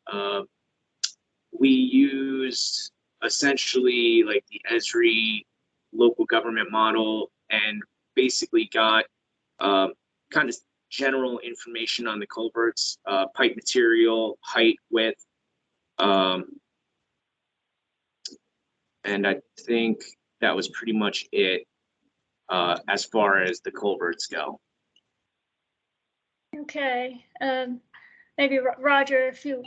we used essentially like the Esri local government model and basically got kind of general information on the culverts, pipe material, height, width. And I think that was pretty much it as far as the culverts go. Okay, maybe Roger, if you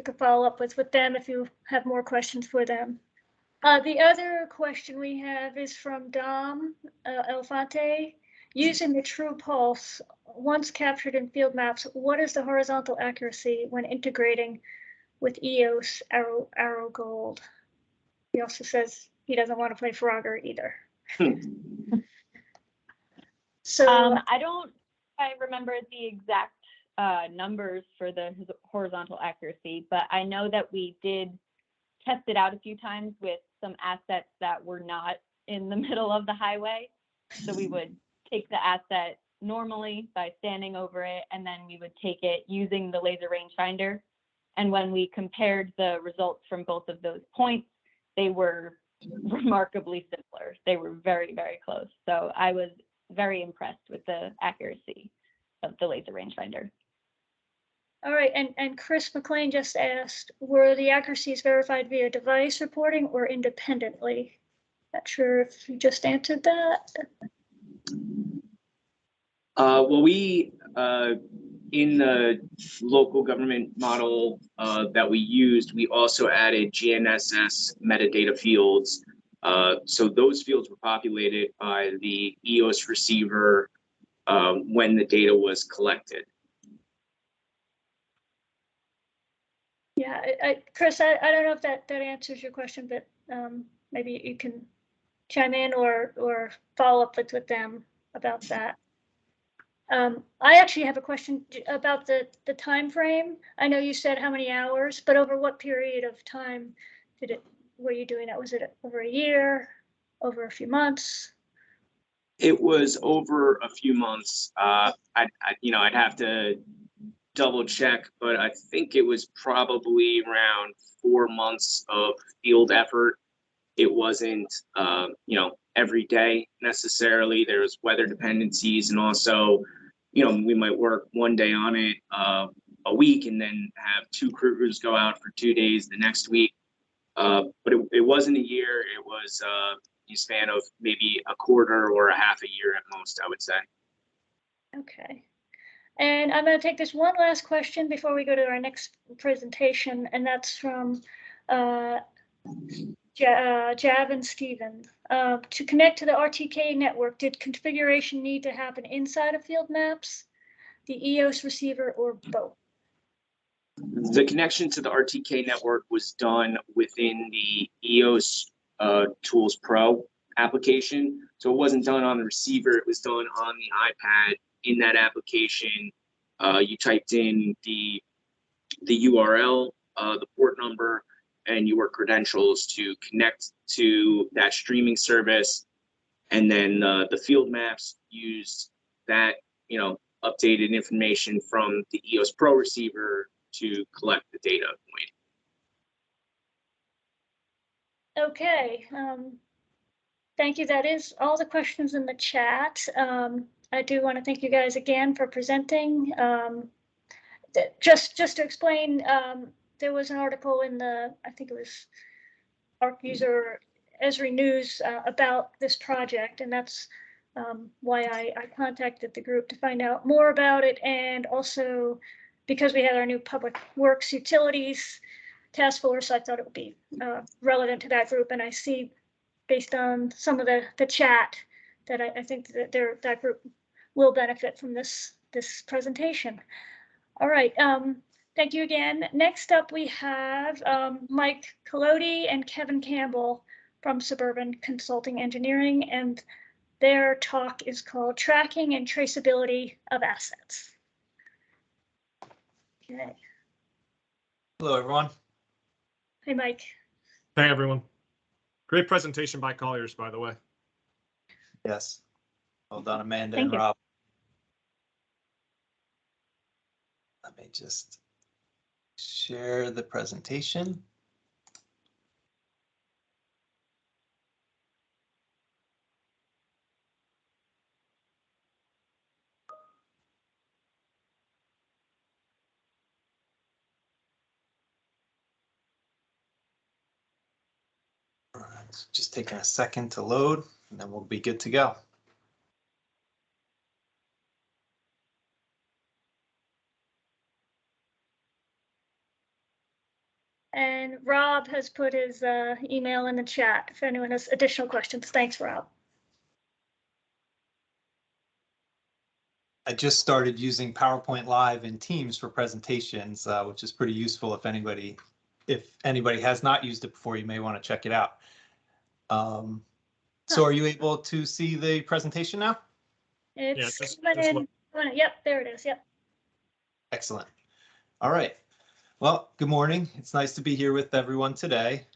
could follow up with them if you have more questions for them. The other question we have is from Dom Elefante. Using the true pulse, once captured in field maps, what is the horizontal accuracy when integrating with EOS Arrow Gold? He also says he doesn't want to play Frogger either. So I don't I remember the exact numbers for the horizontal accuracy, but I know that we did test it out a few times with some assets that were not in the middle of the highway. So we would take the asset normally by standing over it, and then we would take it using the laser rangefinder. And when we compared the results from both of those points, they were remarkably similar. They were very, very close. So I was very impressed with the accuracy of the laser rangefinder. All right, and Chris McLean just asked, were the accuracies verified via device reporting or independently? Not sure if you just answered that. Well, we, in the local government model that we used, we also added GNSS metadata fields. So those fields were populated by the EOS receiver when the data was collected. Yeah, Chris, I don't know if that answers your question, but maybe you can chime in or follow up with them about that. I actually have a question about the time frame. I know you said how many hours, but over what period of time were you doing that? Was it over a year, over a few months? It was over a few months. I'd have to double check, but I think it was probably around 4 months of field effort. It wasn't, every day necessarily. There was weather dependencies, and also, we might work one day on it a week and then have 2 crews go out for 2 days the next week. But it wasn't a year. It was a span of maybe a quarter or a half a year at most, I would say. Okay. And I'm going to take this one last question before we go to our next presentation, and that's from Jav and Steven. To connect to the RTK network, did configuration need to happen inside of Field Maps, the EOS receiver, or both? The connection to the RTK network was done within the EOS Tools Pro application. So it wasn't done on the receiver, it was done on the iPad. In that application, you typed in the URL, the port number, and your credentials to connect to that streaming service. And then the field maps used that, updated information from the EOS Pro receiver to collect the data point. Okay. Thank you. That is all the questions in the chat. I do want to thank you guys again for presenting. Just to explain, there was an article in I think it was Arcgis or Esri News about this project, and that's why I contacted the group to find out more about it, and also because we had our new Public Works Utilities Task Force, I thought it would be relevant to that group, and I see based on some of the chat that I think that that group will benefit from this presentation. All right, thank you again. Next up, we have Mike Collodi and Kevin Campbell from Suburban Consulting Engineering, and their talk is called Tracking and Traceability of Assets. Okay. Hello, everyone. Hey, Mike. Hey, everyone. Great presentation by Colliers, by the way. Yes. Well done, Amanda Thank and you. Rob. Let me just share the presentation. All right, it's just taking a second to load, and then we'll be good to go. And Rob has put his email in the chat if anyone has additional questions. Thanks, Rob. I just started using PowerPoint Live and Teams for presentations, which is pretty useful if anybody has not used it before, you may want to check it out. So are you able to see the presentation now? It's coming in Yep, there it is. Yep. Excellent. All right. Well, good morning. It's nice to be here with everyone today.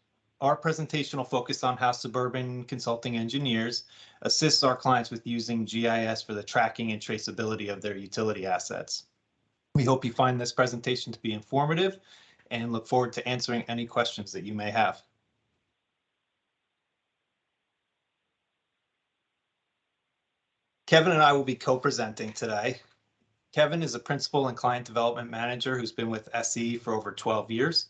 Our presentation will focus on how Suburban Consulting engineers assist our clients with using GIS for the tracking and traceability of their utility assets. We hope you find this presentation to be informative and look forward to answering any questions that you may have. Kevin and I will be co-presenting today. Kevin is a principal and client development manager who's been with SE for over 12 years.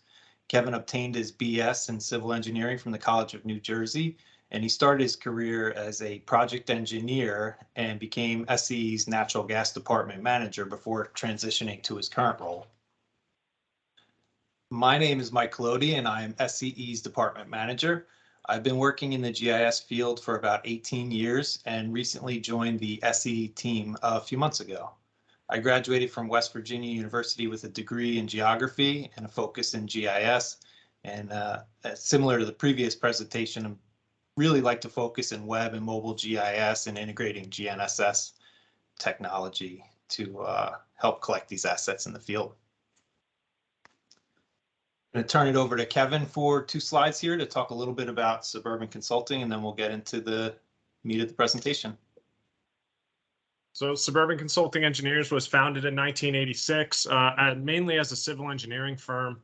Kevin obtained his BS in civil engineering from the College of New Jersey, and he started his career as a project engineer and became SE's natural gas department manager before transitioning to his current role. My name is Mike Colliers, and I am SCE's department manager. I've been working in the GIS field for about 18 years and recently joined the SE team a few months ago. I graduated from West Virginia University with a degree in geography and a focus in GIS. And similar to the previous presentation, I really like to focus in web and mobile GIS and integrating GNSS technology to help collect these assets in the field. I'm going to turn it over to Kevin for 2 slides here to talk a little bit about Suburban Consulting, and then we'll get into the meat of the presentation. So Suburban Consulting Engineers was founded in 1986, mainly as a civil engineering firm.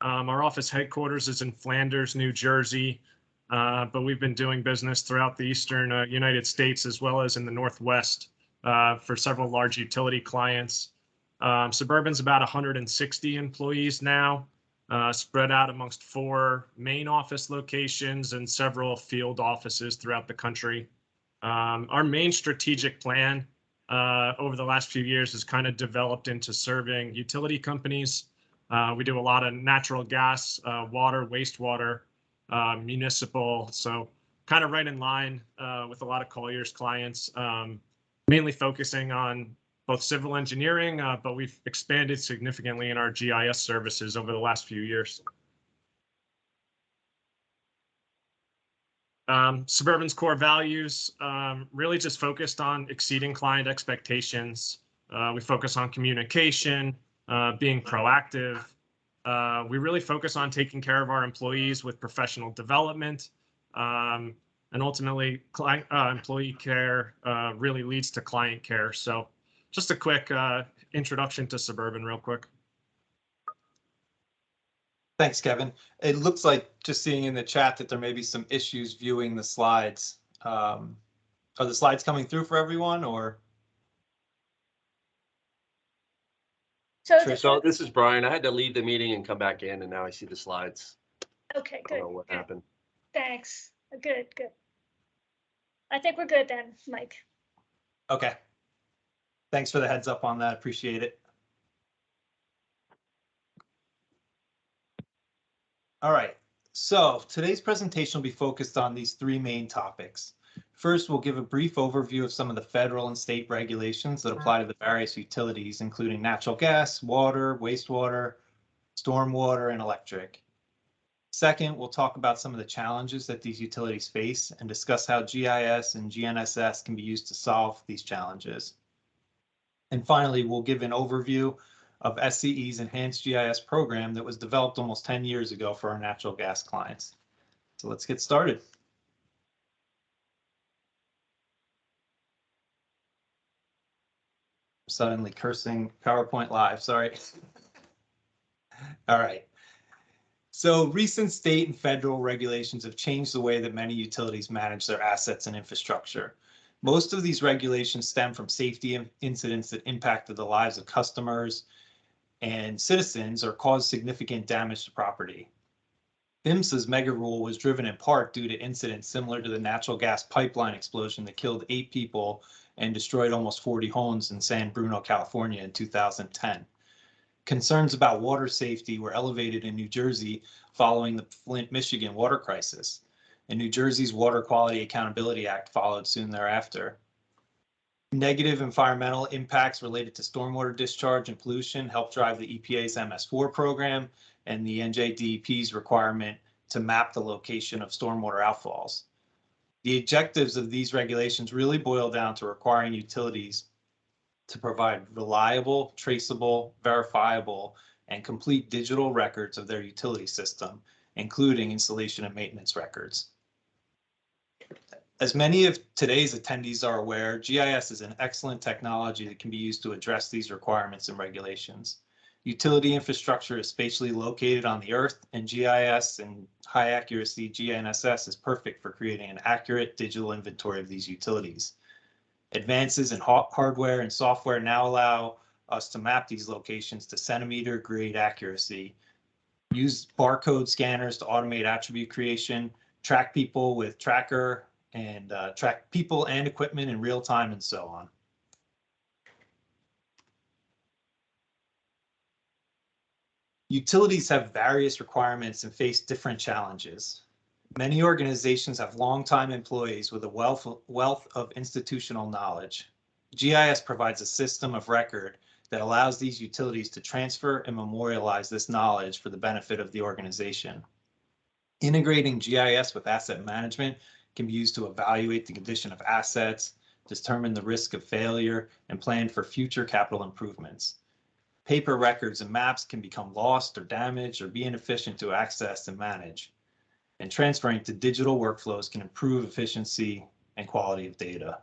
Our office headquarters is in Flanders, New Jersey, but we've been doing business throughout the eastern United States as well as in the Northwest for several large utility clients. Suburban's about 160 employees now. Spread out amongst 4 main office locations and several field offices throughout the country. Our main strategic plan over the last few years has kind of developed into serving utility companies. We do a lot of natural gas, water, wastewater, municipal, so kind of right in line with a lot of Colliers clients, mainly focusing on both civil engineering, but we've expanded significantly in our GIS services over the last few years. Suburban's core values really just focused on exceeding client expectations. We focus on communication, being proactive. We really focus on taking care of our employees with professional development. And ultimately, employee care really leads to client care. So just a quick introduction to Suburban real quick. Thanks, Kevin. It looks like, just seeing in the chat, that there may be some issues viewing the slides. Are the slides coming through for everyone, or? So this is Brian. I had to leave the meeting and come back in, and now I see the slides. Okay, good. I don't know what happened. Thanks. Good. I think we're good then, Mike. Okay. Thanks for the heads up on that. Appreciate it. All right, so today's presentation will be focused on these 3 main topics. First, we'll give a brief overview of some of the federal and state regulations that apply to the various utilities, including natural gas, water, wastewater, stormwater, and electric. Second, we'll talk about some of the challenges that these utilities face and discuss how GIS and GNSS can be used to solve these challenges. And finally, we'll give an overview of SCE's enhanced GIS program that was developed almost 10 years ago for our natural gas clients. So let's get started. Suddenly cursing PowerPoint Live, sorry. All right. So recent state and federal regulations have changed the way that many utilities manage their assets and infrastructure. Most of these regulations stem from safety incidents that impacted the lives of customers and citizens or caused significant damage to property. PHMSA's mega rule was driven in part due to incidents similar to the natural gas pipeline explosion that killed 8 people and destroyed almost 40 homes in San Bruno, California in 2010. Concerns about water safety were elevated in New Jersey following the Flint, Michigan water crisis, and New Jersey's Water Quality Accountability Act followed soon thereafter. Negative environmental impacts related to stormwater discharge and pollution helped drive the EPA's MS4 program and the NJDEP's requirement to map the location of stormwater outfalls. The objectives of these regulations really boil down to requiring utilities to provide reliable, traceable, verifiable, and complete digital records of their utility system, including installation and maintenance records. As many of today's attendees are aware, GIS is an excellent technology that can be used to address these requirements and regulations. Utility infrastructure is spatially located on the Earth, and GIS and high accuracy GNSS is perfect for creating an accurate digital inventory of these utilities. Advances in hardware and software now allow us to map these locations to centimeter grade accuracy, use barcode scanners to automate attribute creation, track people with tracker, and track people and equipment in real time, and so on. Utilities have various requirements and face different challenges. Many organizations have longtime employees with a wealth of institutional knowledge. GIS provides a system of record that allows these utilities to transfer and memorialize this knowledge for the benefit of the organization. Integrating GIS with asset management can be used to evaluate the condition of assets, determine the risk of failure, and plan for future capital improvements. Paper records and maps can become lost or damaged or be inefficient to access and manage. And transferring to digital workflows can improve efficiency and quality of data.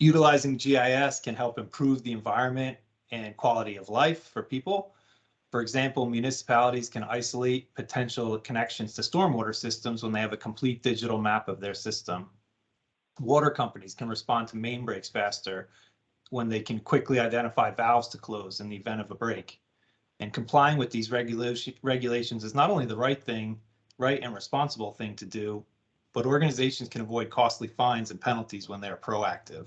Utilizing GIS can help improve the environment and quality of life for people. For example, municipalities can isolate potential connections to stormwater systems when they have a complete digital map of their system. Water companies can respond to main breaks faster when they can quickly identify valves to close in the event of a break. And complying with these regulations is not only the right and responsible thing to do, but organizations can avoid costly fines and penalties when they are proactive.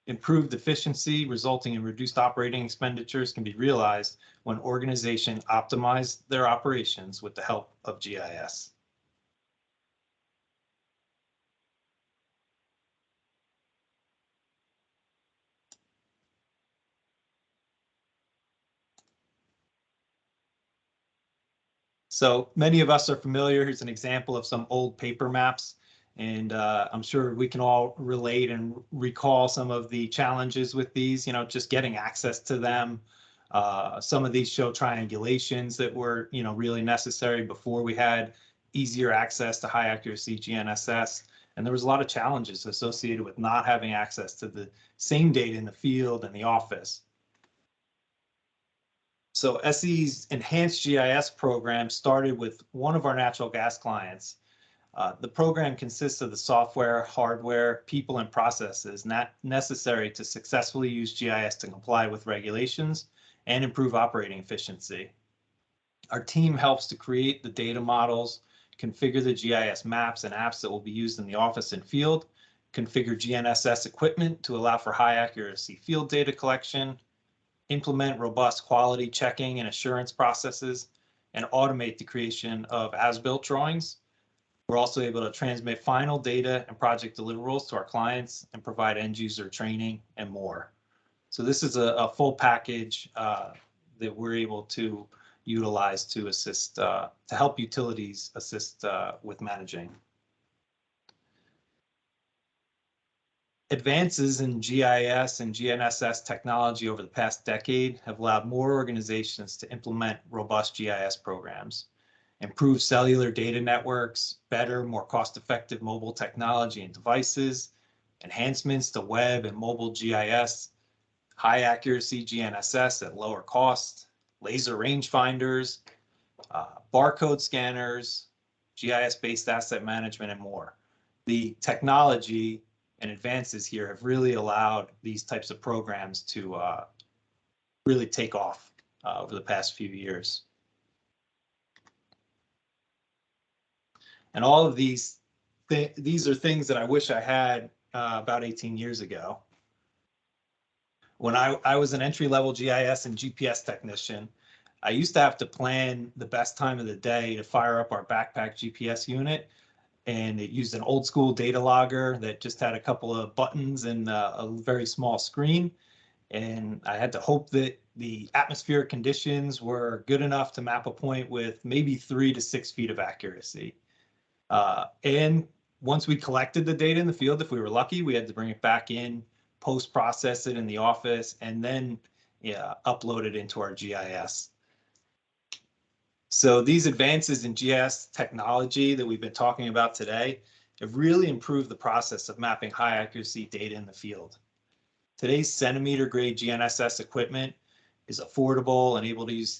Improved efficiency resulting in reduced operating expenditures can be realized when organizations optimize their operations with the help of GIS. So many of us are familiar. Here's an example of some old paper maps. And I'm sure we can all relate and recall some of the challenges with these, just getting access to them. Some of these show triangulations that were, really necessary before we had easier access to high accuracy GNSS. And there was a lot of challenges associated with not having access to the same data in the field and the office. So SE's enhanced GIS program started with one of our natural gas clients. The program consists of the software, hardware, people, and processes not necessary to successfully use GIS to comply with regulations and improve operating efficiency. Our team helps to create the data models, configure the GIS maps and apps that will be used in the office and field, configure GNSS equipment to allow for high accuracy field data collection, implement robust quality checking and assurance processes, and automate the creation of as-built drawings. We're also able to transmit final data and project deliverables to our clients and provide end user training and more. So this is a full package that we're able to utilize to assist, to help utilities assist with managing. Advances in GIS and GNSS technology over the past decade have allowed more organizations to implement robust GIS programs, improve cellular data networks, better, more cost-effective mobile technology and devices, enhancements to web and mobile GIS, high accuracy GNSS at lower cost, laser rangefinders, barcode scanners, GIS-based asset management, and more. The technology and advances here have really allowed these types of programs to really take off over the past few years. And all of these are things that I wish I had about 18 years ago. When I was an entry-level GIS and GPS technician, I used to have to plan the best time of the day to fire up our backpack GPS unit. And it used an old school data logger that just had a couple of buttons and a very small screen. And I had to hope that the atmospheric conditions were good enough to map a point with maybe 3 to 6 feet of accuracy. And once we collected the data in the field, if we were lucky, we had to bring it back in, post-process it in the office, and then upload it into our GIS. So these advances in GIS technology that we've been talking about today have really improved the process of mapping high accuracy data in the field. Today's centimeter grade GNSS equipment is affordable and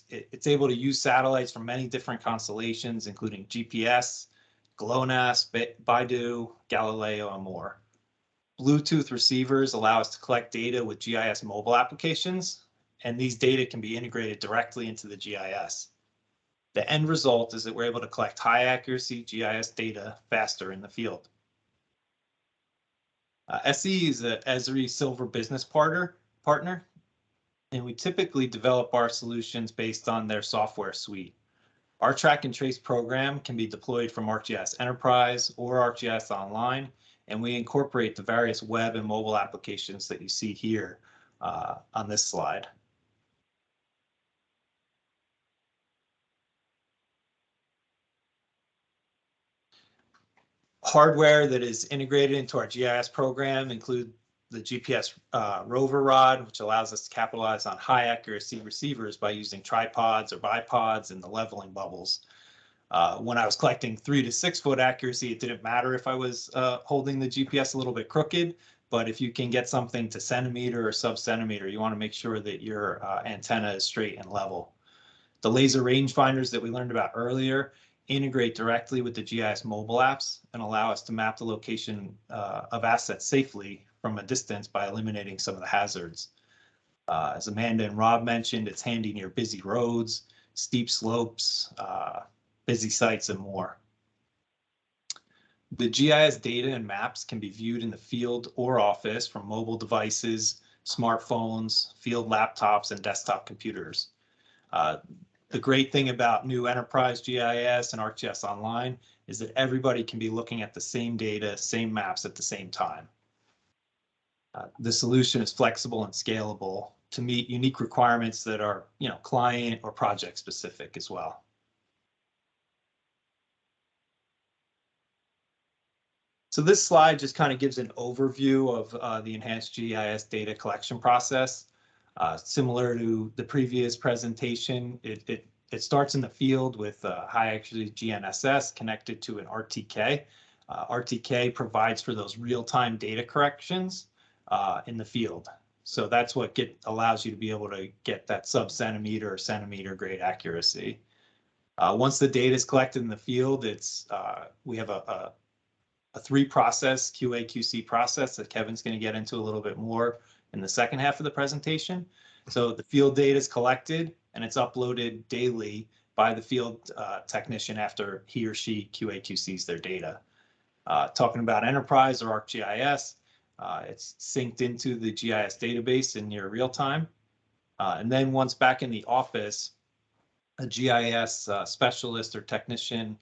it's able to use satellites from many different constellations, including GPS, GLONASS, Baidu, Galileo, and more. Bluetooth receivers allow us to collect data with GIS mobile applications, and these data can be integrated directly into the GIS. The end result is that we're able to collect high accuracy GIS data faster in the field. SE is a Esri Silver business partner, and we typically develop our solutions based on their software suite. Our track and trace program can be deployed from ArcGIS Enterprise or ArcGIS Online, and we incorporate the various web and mobile applications that you see here on this slide. Hardware that is integrated into our GIS program include the GPS rover rod, which allows us to capitalize on high accuracy receivers by using tripods or bipods and the leveling bubbles. When I was collecting 3 to 6 foot accuracy, it didn't matter if I was holding the GPS a little bit crooked, but if you can get something to centimeter or sub-centimeter, you want to make sure that your antenna is straight and level. The laser rangefinders that we learned about earlier integrate directly with the GIS mobile apps and allow us to map the location of assets safely from a distance by eliminating some of the hazards. As Amanda and Rob mentioned, it's handy near busy roads, steep slopes, busy sites, and more. The GIS data and maps can be viewed in the field or office from mobile devices, smartphones, field laptops, and desktop computers. The great thing about new Enterprise GIS and ArcGIS Online is that everybody can be looking at the same data, same maps at the same time. The solution is flexible and scalable to meet unique requirements that are, client or project specific as well. So this slide just kind of gives an overview of the enhanced GIS data collection process. Similar to the previous presentation, it starts in the field with high accuracy GNSS connected to an RTK. RTK provides for those real-time data corrections in the field. So that's what allows you to be able to get that sub-centimeter or centimeter grade accuracy. Once the data is collected in the field, we have a 3-process QA/QC process that Kevin's going to get into a little bit more in the second half of the presentation. So the field data is collected and it's uploaded daily by the field technician after he or she QA/QCs their data. Talking about Enterprise or ArcGIS, it's synced into the GIS database in near real time. And then once back in the office, a GIS specialist or technician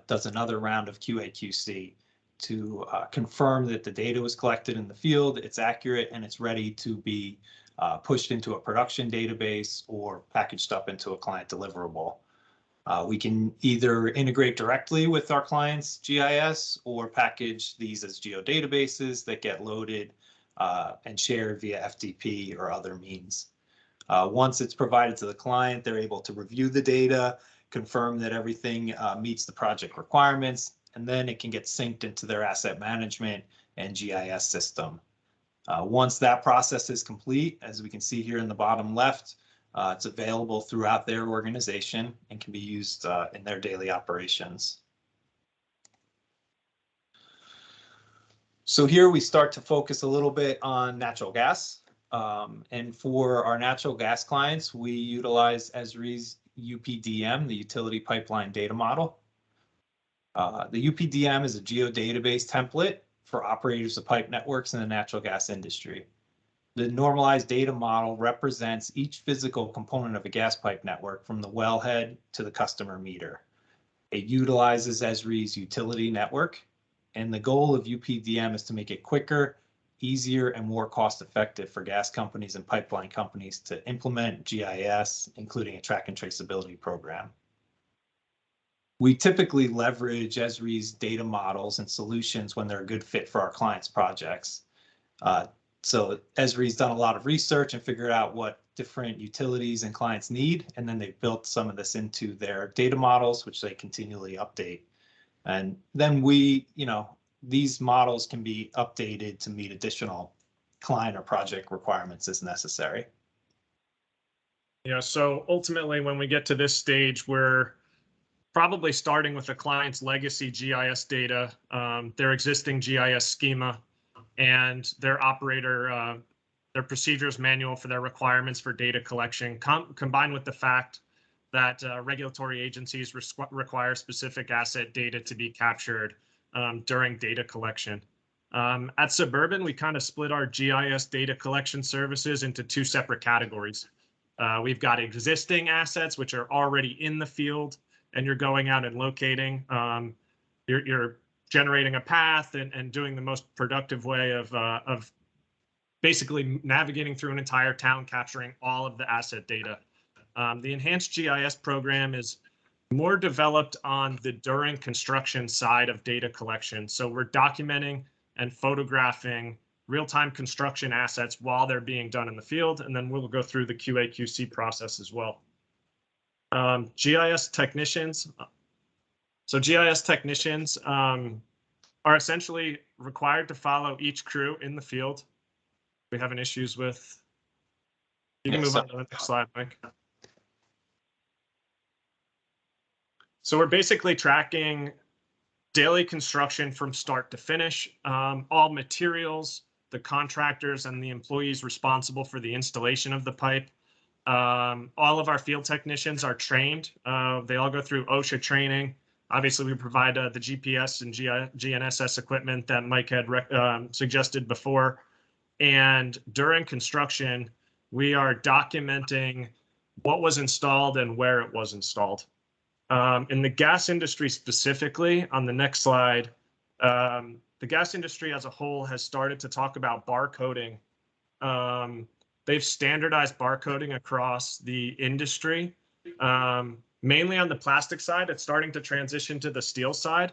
does another round of QA/QC to confirm that the data was collected in the field, it's accurate, and it's ready to be pushed into a production database or packaged up into a client deliverable. We can either integrate directly with our client's GIS or package these as geodatabases that get loaded and shared via FTP or other means. Once it's provided to the client, they're able to review the data, confirm that everything meets the project requirements, and then it can get synced into their asset management and GIS system. Once that process is complete, as we can see here in the bottom left, it's available throughout their organization and can be used in their daily operations. So here we start to focus a little bit on natural gas. And for our natural gas clients, we utilize Esri's UPDM, the Utility Pipeline Data Model. The UPDM is a geodatabase template for operators of pipe networks in the natural gas industry. The normalized data model represents each physical component of a gas pipe network from the wellhead to the customer meter. It utilizes Esri's utility network, and the goal of UPDM is to make it quicker, easier, and more cost-effective for gas companies and pipeline companies to implement GIS, including a track and traceability program. We typically leverage Esri's data models and solutions when they're a good fit for our clients' projects. So Esri's done a lot of research and figured out what different utilities and clients need, and then they've built some of this into their data models, which they continually update. And then these models can be updated to meet additional client or project requirements as necessary. Yeah, so ultimately, when we get to this stage, we're probably starting with the client's legacy GIS data, their existing GIS schema, and their operator, their procedures manual for their requirements for data collection, combined with the fact that regulatory agencies require specific asset data to be captured during data collection. At Suburban, we kind of split our GIS data collection services into two separate categories. We've got existing assets, which are already in the field, and you're going out and locating. You're generating a path and doing the most productive way of basically navigating through an entire town, capturing all of the asset data. The enhanced GIS program is more developed on the during construction side of data collection. So we're documenting and photographing real-time construction assets while they're being done in the field, and then we'll go through the QA/QC process as well. GIS technicians. So GIS technicians are essentially required to follow each crew in the field. We having issues with. You can move on to the next slide, Mike. So we're basically tracking daily construction from start to finish, all materials, the contractors and the employees responsible for the installation of the pipe. All of our field technicians are trained. They all go through OSHA training. Obviously, we provide the GPS and GNSS equipment that Mike had suggested before. And during construction, we are documenting what was installed and where it was installed. In the gas industry specifically, on the next slide, the gas industry as a whole has started to talk about barcoding. They've standardized barcoding across the industry, mainly on the plastic side. It's starting to transition to the steel side,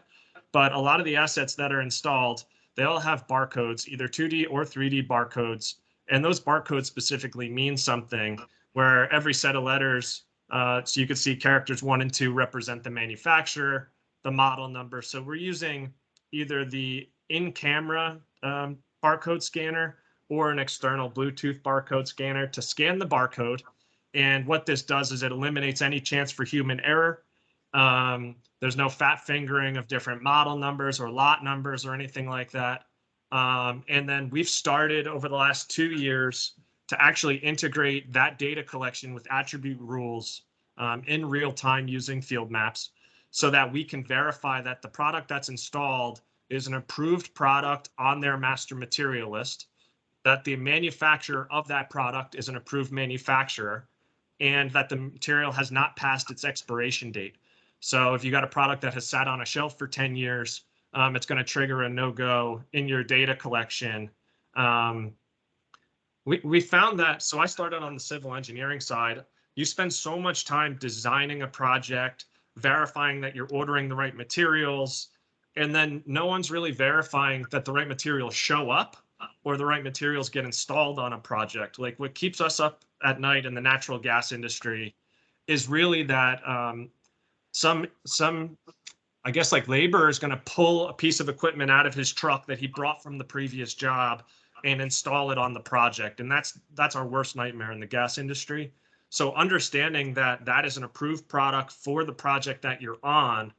but a lot of the assets that are installed, they all have barcodes, either 2D or 3D barcodes. And those barcodes specifically mean something, where every set of letters, so you can see characters 1 and 2 represent the manufacturer, the model number. So we're using either the in-camera barcode scanner or an external Bluetooth barcode scanner to scan the barcode. And what this does is it eliminates any chance for human error. There's no fat fingering of different model numbers or lot numbers or anything like that. And then we've started over the last 2 years to actually integrate that data collection with attribute rules in real time using field maps, so that we can verify that the product that's installed is an approved product on their master material list, that the manufacturer of that product is an approved manufacturer, and that the material has not passed its expiration date. So if you got a product that has sat on a shelf for 10 years, it's going to trigger a no-go in your data collection. We found that, so I started on the civil engineering side. You spend so much time designing a project, verifying that you're ordering the right materials, and then no one's really verifying that the right materials show up or the right materials get installed on a project. Like, what keeps us up at night in the natural gas industry is really that some I guess like laborer is going to pull a piece of equipment out of his truck that he brought from the previous job and install it on the project. And that's our worst nightmare in the gas industry. So understanding that that is an approved product for the project that you're on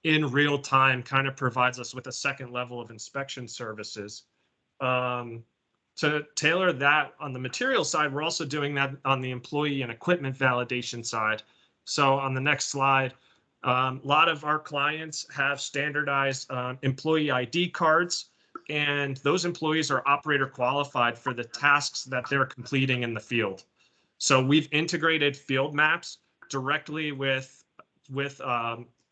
in real time kind of provides us with a second level of inspection services. To tailor that on the material side, we're also doing that on the employee and equipment validation side. So on the next slide, a lot of our clients have standardized employee ID cards, and those employees are operator qualified for the tasks that they're completing in the field. So we've integrated field maps directly with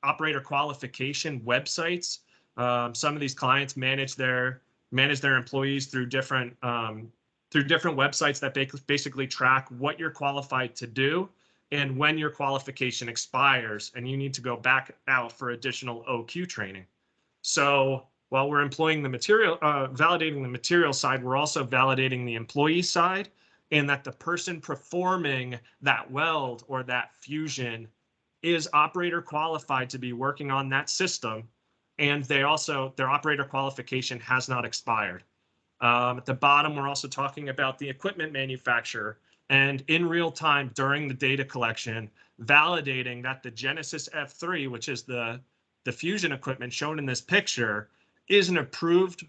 operator qualification websites. Some of these clients manage their employees through different websites that basically track what you're qualified to do and when your qualification expires and you need to go back out for additional OQ training. So while we're employing the material, validating the material side, we're also validating the employee side, and that the person performing that weld or that fusion is operator qualified to be working on that system. And they also, their operator qualification has not expired. At the bottom, we're also talking about the equipment manufacturer, and in real time during the data collection, validating that the Genesis F3, which is the fusion equipment shown in this picture, is an approved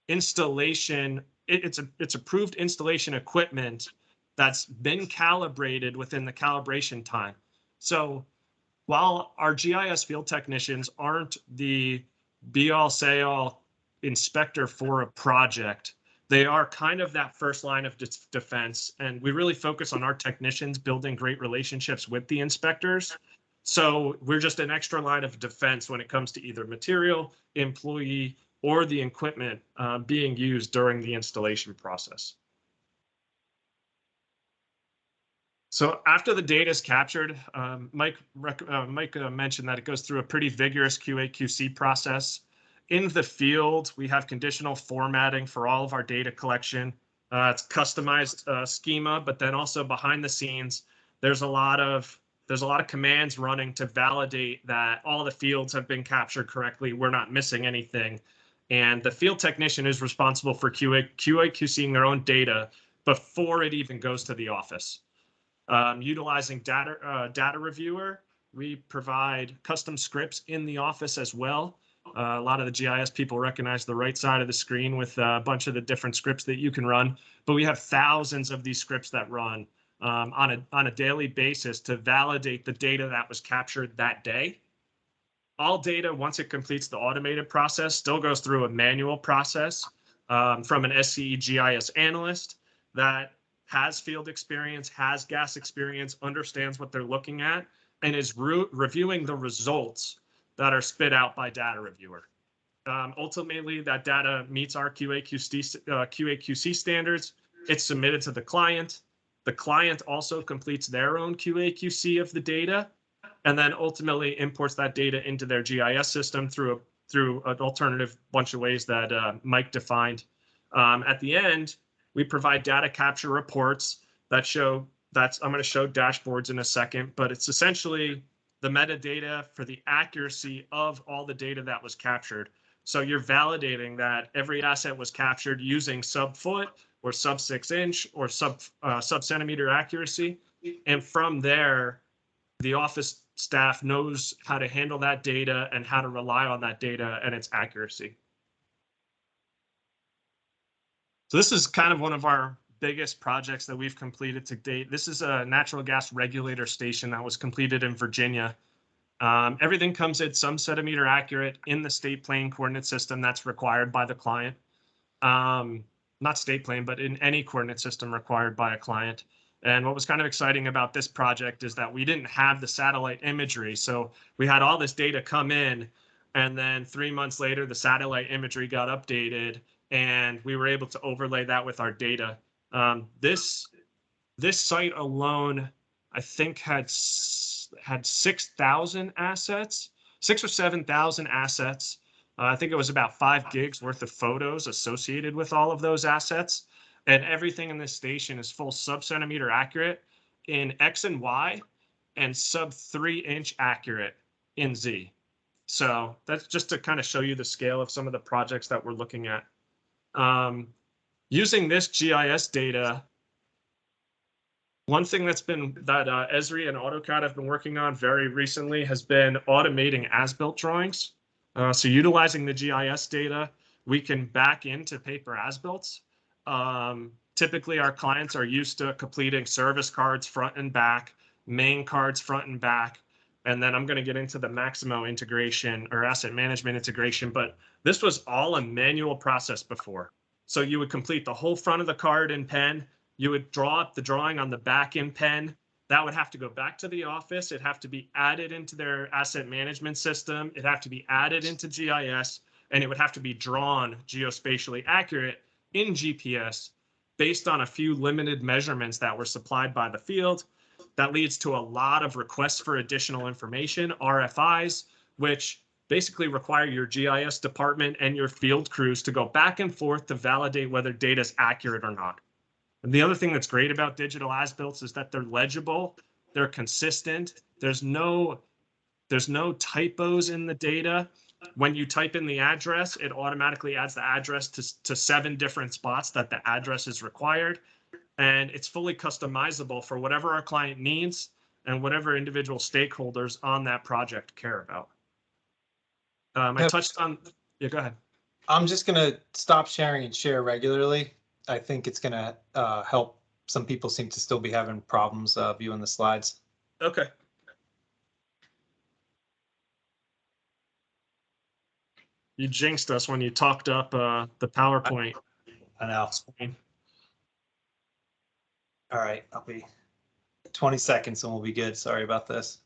installation. It's approved installation equipment that's been calibrated within the calibration time. So while our GIS field technicians aren't the be-all, say-all inspector for a project, they are kind of that first line of defense, and we really focus on our technicians building great relationships with the inspectors. So we're just an extra line of defense when it comes to either material, employee, or the equipment being used during the installation process. So after the data is captured, Mike mentioned that it goes through a pretty vigorous QA/QC process. In the field, we have conditional formatting for all of our data collection. It's customized schema, but then also behind the scenes, there's a lot of commands running to validate that all the fields have been captured correctly. We're not missing anything. And the field technician is responsible for QA/QCing their own data before it even goes to the office. Utilizing data reviewer, we provide custom scripts in the office as well. A lot of the GIS people recognize the right side of the screen with a bunch of the different scripts that you can run, but we have thousands of these scripts that run on a daily basis to validate the data that was captured that day. All data, once it completes the automated process, still goes through a manual process from an SCE GIS analyst that has field experience, has gas experience, understands what they're looking at, and is reviewing the results that are spit out by data reviewer. Ultimately, that data meets our QA/QC standards. It's submitted to the client. The client also completes their own QA/QC of the data, and then ultimately imports that data into their GIS system through an alternative bunch of ways that Mike defined. At the end, we provide data capture reports that show, I'm going to show dashboards in a second, but it's essentially the metadata for the accuracy of all the data that was captured. So you're validating that every asset was captured using sub-foot or sub-6 inch or sub-centimeter accuracy. And from there, the office staff knows how to handle that data and how to rely on that data and its accuracy. So this is kind of one of our biggest projects that we've completed to date. This is a natural gas regulator station that was completed in Virginia. Everything comes in some centimeter accurate in the state plane coordinate system that's required by the client. Not state plane, but in any coordinate system required by a client. And what was kind of exciting about this project is that we didn't have the satellite imagery. So we had all this data come in, and then 3 months later, the satellite imagery got updated, and we were able to overlay that with our data. This site alone, I think, had 6,000 assets, 6,000 or 7,000 assets. I think it was about 5 gigs worth of photos associated with all of those assets. And everything in this station is full sub-centimeter accurate in X and Y, and sub-3 inch accurate in Z. So that's just to kind of show you the scale of some of the projects that we're looking at. Using this GIS data, one thing that Esri and AutoCAD have been working on very recently has been automating as-built drawings. So utilizing the GIS data, we can back into paper as-builts. Typically, our clients are used to completing service cards front and back, main cards front and back, and then I'm going to get into the Maximo integration or asset management integration, but this was all a manual process before. So you would complete the whole front of the card in pen. You would draw up the drawing on the back in pen. That would have to go back to the office. It'd have to be added into their asset management system. It'd have to be added into GIS, and it would have to be drawn geospatially accurate in GPS based on a few limited measurements that were supplied by the field. that leads to a lot of requests for additional information, RFIs, which basically require your GIS department and your field crews to go back and forth to validate whether data is accurate or not. And the other thing that's great about digital as-built is that they're legible, they're consistent, there's no typos in the data. When you type in the address, it automatically adds the address to 7 different spots that the address is required. And it's fully customizable for whatever our client needs and whatever individual stakeholders on that project care about. I touched on, yeah, go ahead. I'm just going to stop sharing and share regularly. I think it's going to help. Some people seem to still be having problems viewing the slides. Okay. You jinxed us when you talked up the PowerPoint. I know. All right, I'll be 20 seconds and we'll be good. Sorry about this.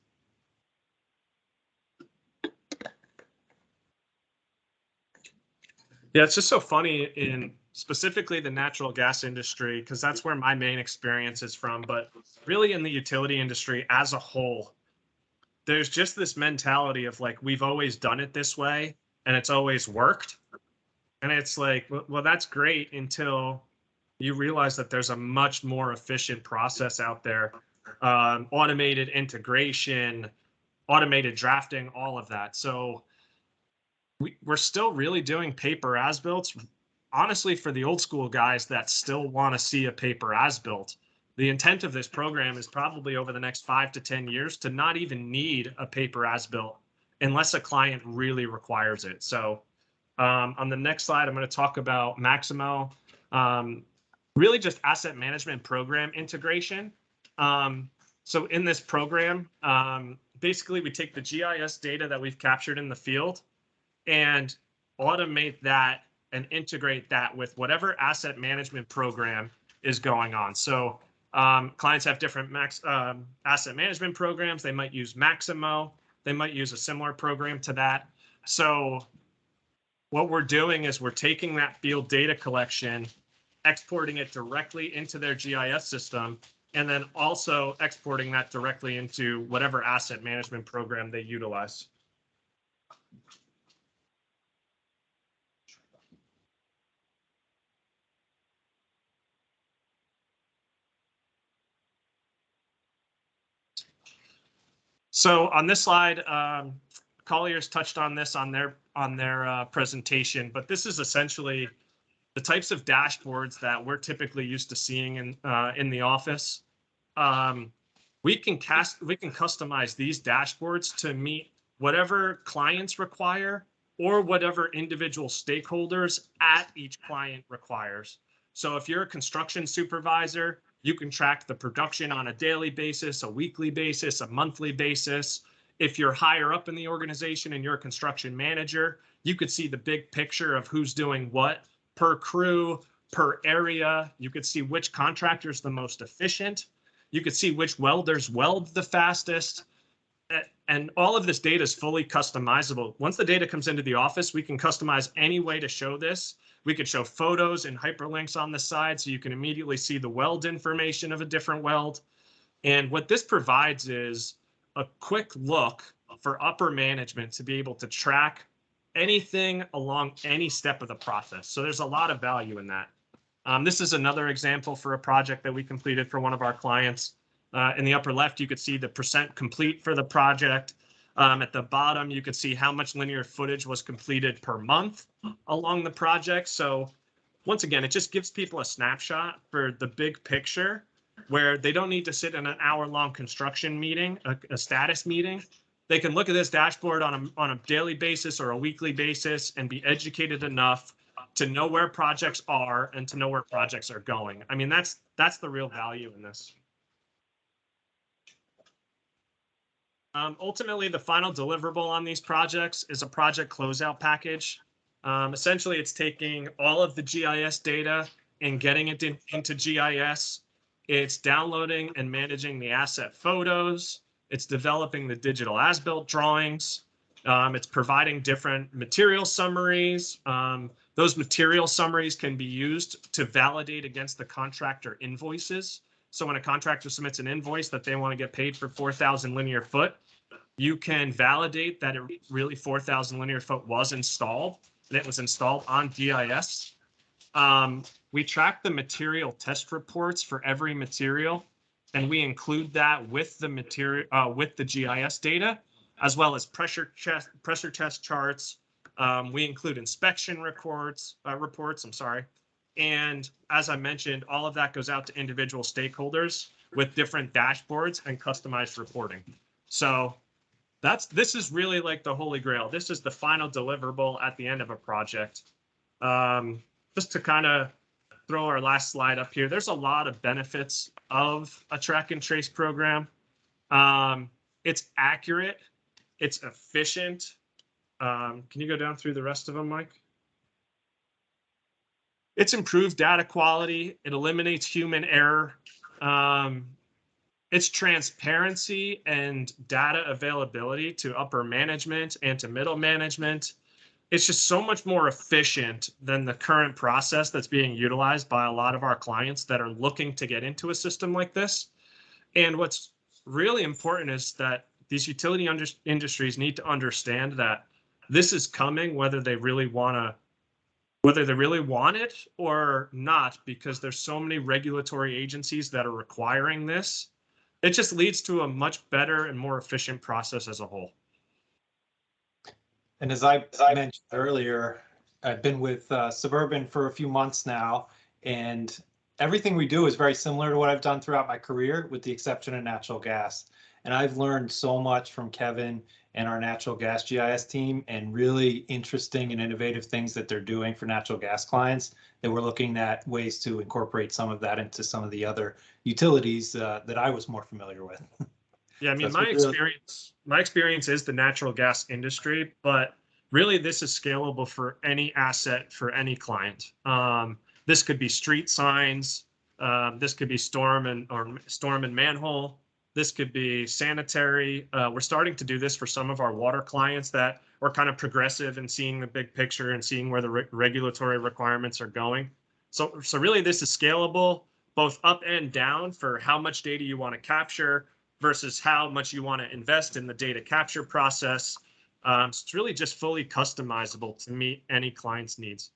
Yeah, it's just so funny in specifically the natural gas industry, because that's where my main experience is from, but really in the utility industry as a whole, there's just this mentality of like, we've always done it this way and it's always worked. And it's like, well, that's great until you realize that there's a much more efficient process out there. Automated integration, automated drafting, all of that. So we're still really doing paper as-built. Honestly, for the old school guys that still want to see a paper as-built, the intent of this program is probably over the next 5 to 10 years to not even need a paper as-built unless a client really requires it. So on the next slide, I'm going to talk about Maximo, really just asset management program integration. So in this program, basically we take the GIS data that we've captured in the field and automate that and integrate that with whatever asset management program is going on. So clients have different asset management programs. They might use Maximo. They might use a similar program to that. So what we're doing is we're taking that field data collection, exporting it directly into their GIS system, and then also exporting that directly into whatever asset management program they utilize. So on this slide, Colliers touched on this on their presentation, but this is essentially the types of dashboards that we're typically used to seeing in the office. We can customize these dashboards to meet whatever clients require or whatever individual stakeholders at each client requires. So if you're a construction supervisor, you can track the production on a daily basis, a weekly basis, a monthly basis. If you're higher up in the organization and you're a construction manager, you could see the big picture of who's doing what per crew, per area. You could see which contractor is the most efficient. You could see which welders weld the fastest. And all of this data is fully customizable. Once the data comes into the office, we can customize any way to show this. We could show photos and hyperlinks on the side so you can immediately see the weld information of a different weld. And what this provides is a quick look for upper management to be able to track anything along any step of the process. So there's a lot of value in that. This is another example for a project that we completed for one of our clients. In the upper left, you could see the % complete for the project. At the bottom, you could see how much linear footage was completed per month along the project. So once again, it just gives people a snapshot for the big picture where they don't need to sit in an hour-long construction meeting, a status meeting. They can look at this dashboard on a daily basis or a weekly basis and be educated enough to know where projects are and to know where projects are going. I mean, that's the real value in this. Ultimately, the final deliverable on these projects is a project closeout package. Essentially, it's taking all of the GIS data and getting it into GIS. It's downloading and managing the asset photos. It's developing the digital as-built drawings. It's providing different material summaries. Those material summaries can be used to validate against the contractor invoices. So when a contractor submits an invoice that they want to get paid for 4,000 linear foot, you can validate that it really 4,000 linear foot was installed, and it was installed on GIS. We track the material test reports for every material, and we include that with the material with the GIS data, as well as pressure test charts. We include inspection reports. I'm sorry. And as I mentioned, all of that goes out to individual stakeholders with different dashboards and customized reporting. So this is really like the holy grail. This is the final deliverable at the end of a project. Just to kind of throw our last slide up here, there's a lot of benefits of a track and trace program. It's accurate, it's efficient. Can you go down through the rest of them, Mike? It's improved data quality. It eliminates human error. It's transparency and data availability to upper management and to middle management. It's just so much more efficient than the current process that's being utilized by a lot of our clients that are looking to get into a system like this. And what's really important is that these utility industries need to understand that this is coming, whether they really want it or not, because there's so many regulatory agencies that are requiring this. It just leads to a much better and more efficient process as a whole. And as I mentioned earlier, I've been with Suburban for a few months now, and everything we do is very similar to what I've done throughout my career, with the exception of natural gas. And I've learned so much from Kevin and our natural gas GIS team, and really interesting and innovative things that they're doing for natural gas clients, that we're looking at ways to incorporate some of that into some of the other utilities that I was more familiar with. Yeah, I mean, So my experience is the natural gas industry, but really this is scalable for any asset, for any client. This could be street signs. This could be storm and manhole. This could be sanitary. We're starting to do this for some of our water clients that are kind of progressive and seeing the big picture and seeing where the regulatory requirements are going. So really this is scalable both up and down for how much data you want to capture versus how much you want to invest in the data capture process. So it's really just fully customizable to meet any client's needs.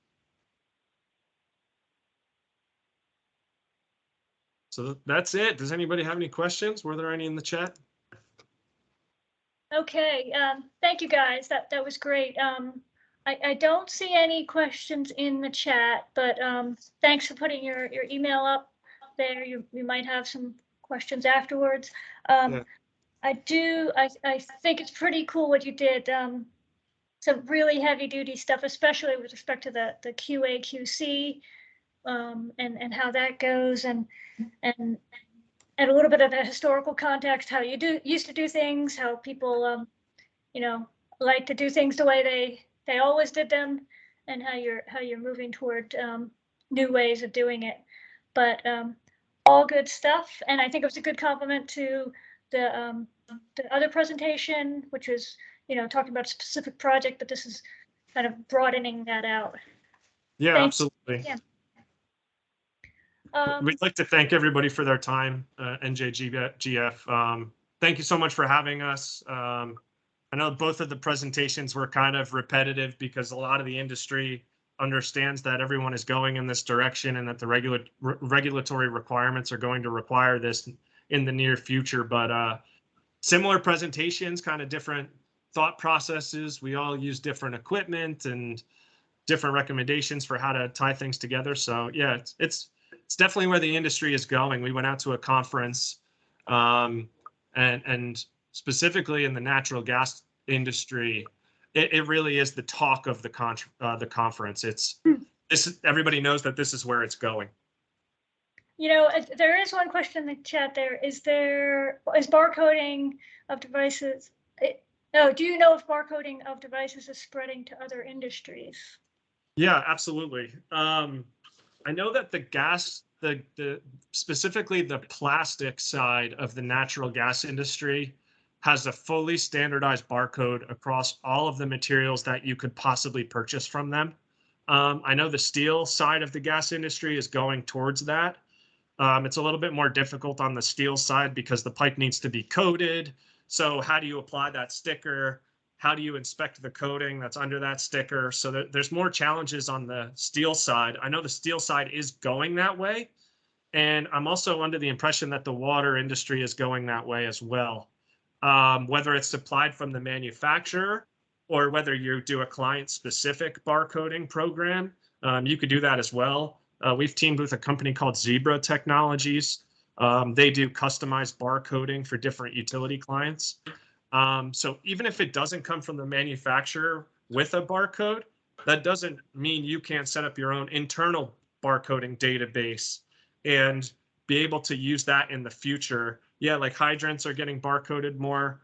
So that's it. Does anybody have any questions? Were there any in the chat? Okay, thank you guys. That was great. I don't see any questions in the chat, but thanks for putting your email up there. You might have some questions afterwards. Yeah. I think it's pretty cool what you did. Some really heavy duty stuff, especially with respect to the QA QC and how that goes, and a little bit of a historical context, how you used to do things, how people like to do things the way they always did them, and how you're moving toward new ways of doing it. But all good stuff, and I think it was a good compliment to the other presentation, which was talking about a specific project, but this is kind of broadening that out. Yeah, absolutely. Yeah. We'd like to thank everybody for their time, NJGF. Thank you so much for having us. I know both of the presentations were kind of repetitive because a lot of the industry understands that everyone is going in this direction and that the regulatory requirements are going to require this in the near future. But similar presentations, kind of different thought processes. We all use different equipment and different recommendations for how to tie things together. So yeah, it's definitely where the industry is going. We went out to a conference and specifically in the natural gas industry, it really is the talk of the conference. Everybody knows that this is where it's going. There is one question in the chat there. Is barcoding of devices? Do you know if barcoding of devices is spreading to other industries? Yeah, absolutely. I know that specifically the plastic side of the natural gas industry has a fully standardized barcode across all of the materials that you could possibly purchase from them. I know the steel side of the gas industry is going towards that. It's a little bit more difficult on the steel side because the pipe needs to be coated. So how do you apply that sticker? How do you inspect the coating that's under that sticker? So there's more challenges on the steel side. I know the steel side is going that way. And I'm also under the impression that the water industry is going that way as well. Whether it's supplied from the manufacturer or whether you do a client-specific barcoding program, you could do that as well. We've teamed with a company called Zebra Technologies. They do customized barcoding for different utility clients. So even if it doesn't come from the manufacturer with a barcode, that doesn't mean you can't set up your own internal barcoding database and be able to use that in the future. Yeah, like hydrants are getting barcoded more.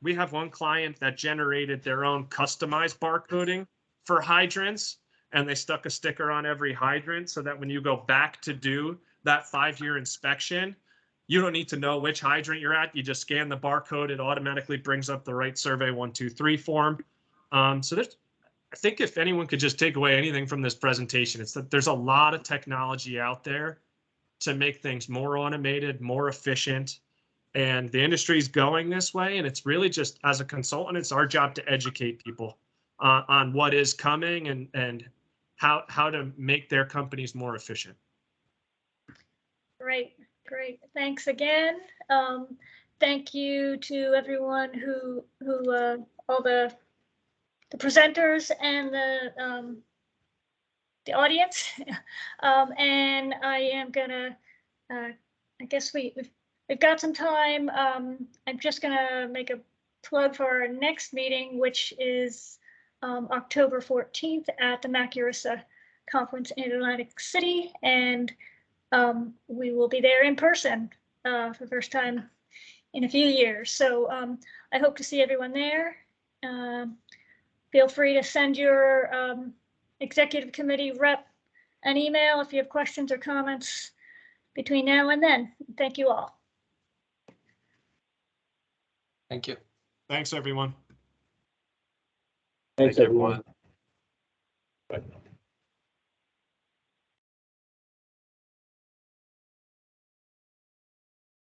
We have one client that generated their own customized barcoding for hydrants, and they stuck a sticker on every hydrant so that when you go back to do that 5-year inspection, you don't need to know which hydrant you're at. You just scan the barcode. It automatically brings up the right survey 123 form. So I think if anyone could just take away anything from this presentation, it's that there's a lot of technology out there to make things more automated, more efficient. And the industry is going this way. And it's really just, as a consultant, it's our job to educate people on what is coming and how to make their companies more efficient. Great. Thanks again. Thank you to everyone who all the presenters and the audience. And I am gonna, I guess we've got some time. I'm just gonna make a plug for our next meeting, which is October 14th at the Accuracies conference in Atlantic City. And we will be there in person for the first time in a few years. So I hope to see everyone there. Feel free to send your executive committee rep an email if you have questions or comments between now and then. Thank you all. Thank you. Thanks, everyone. Thanks, everyone. Bye.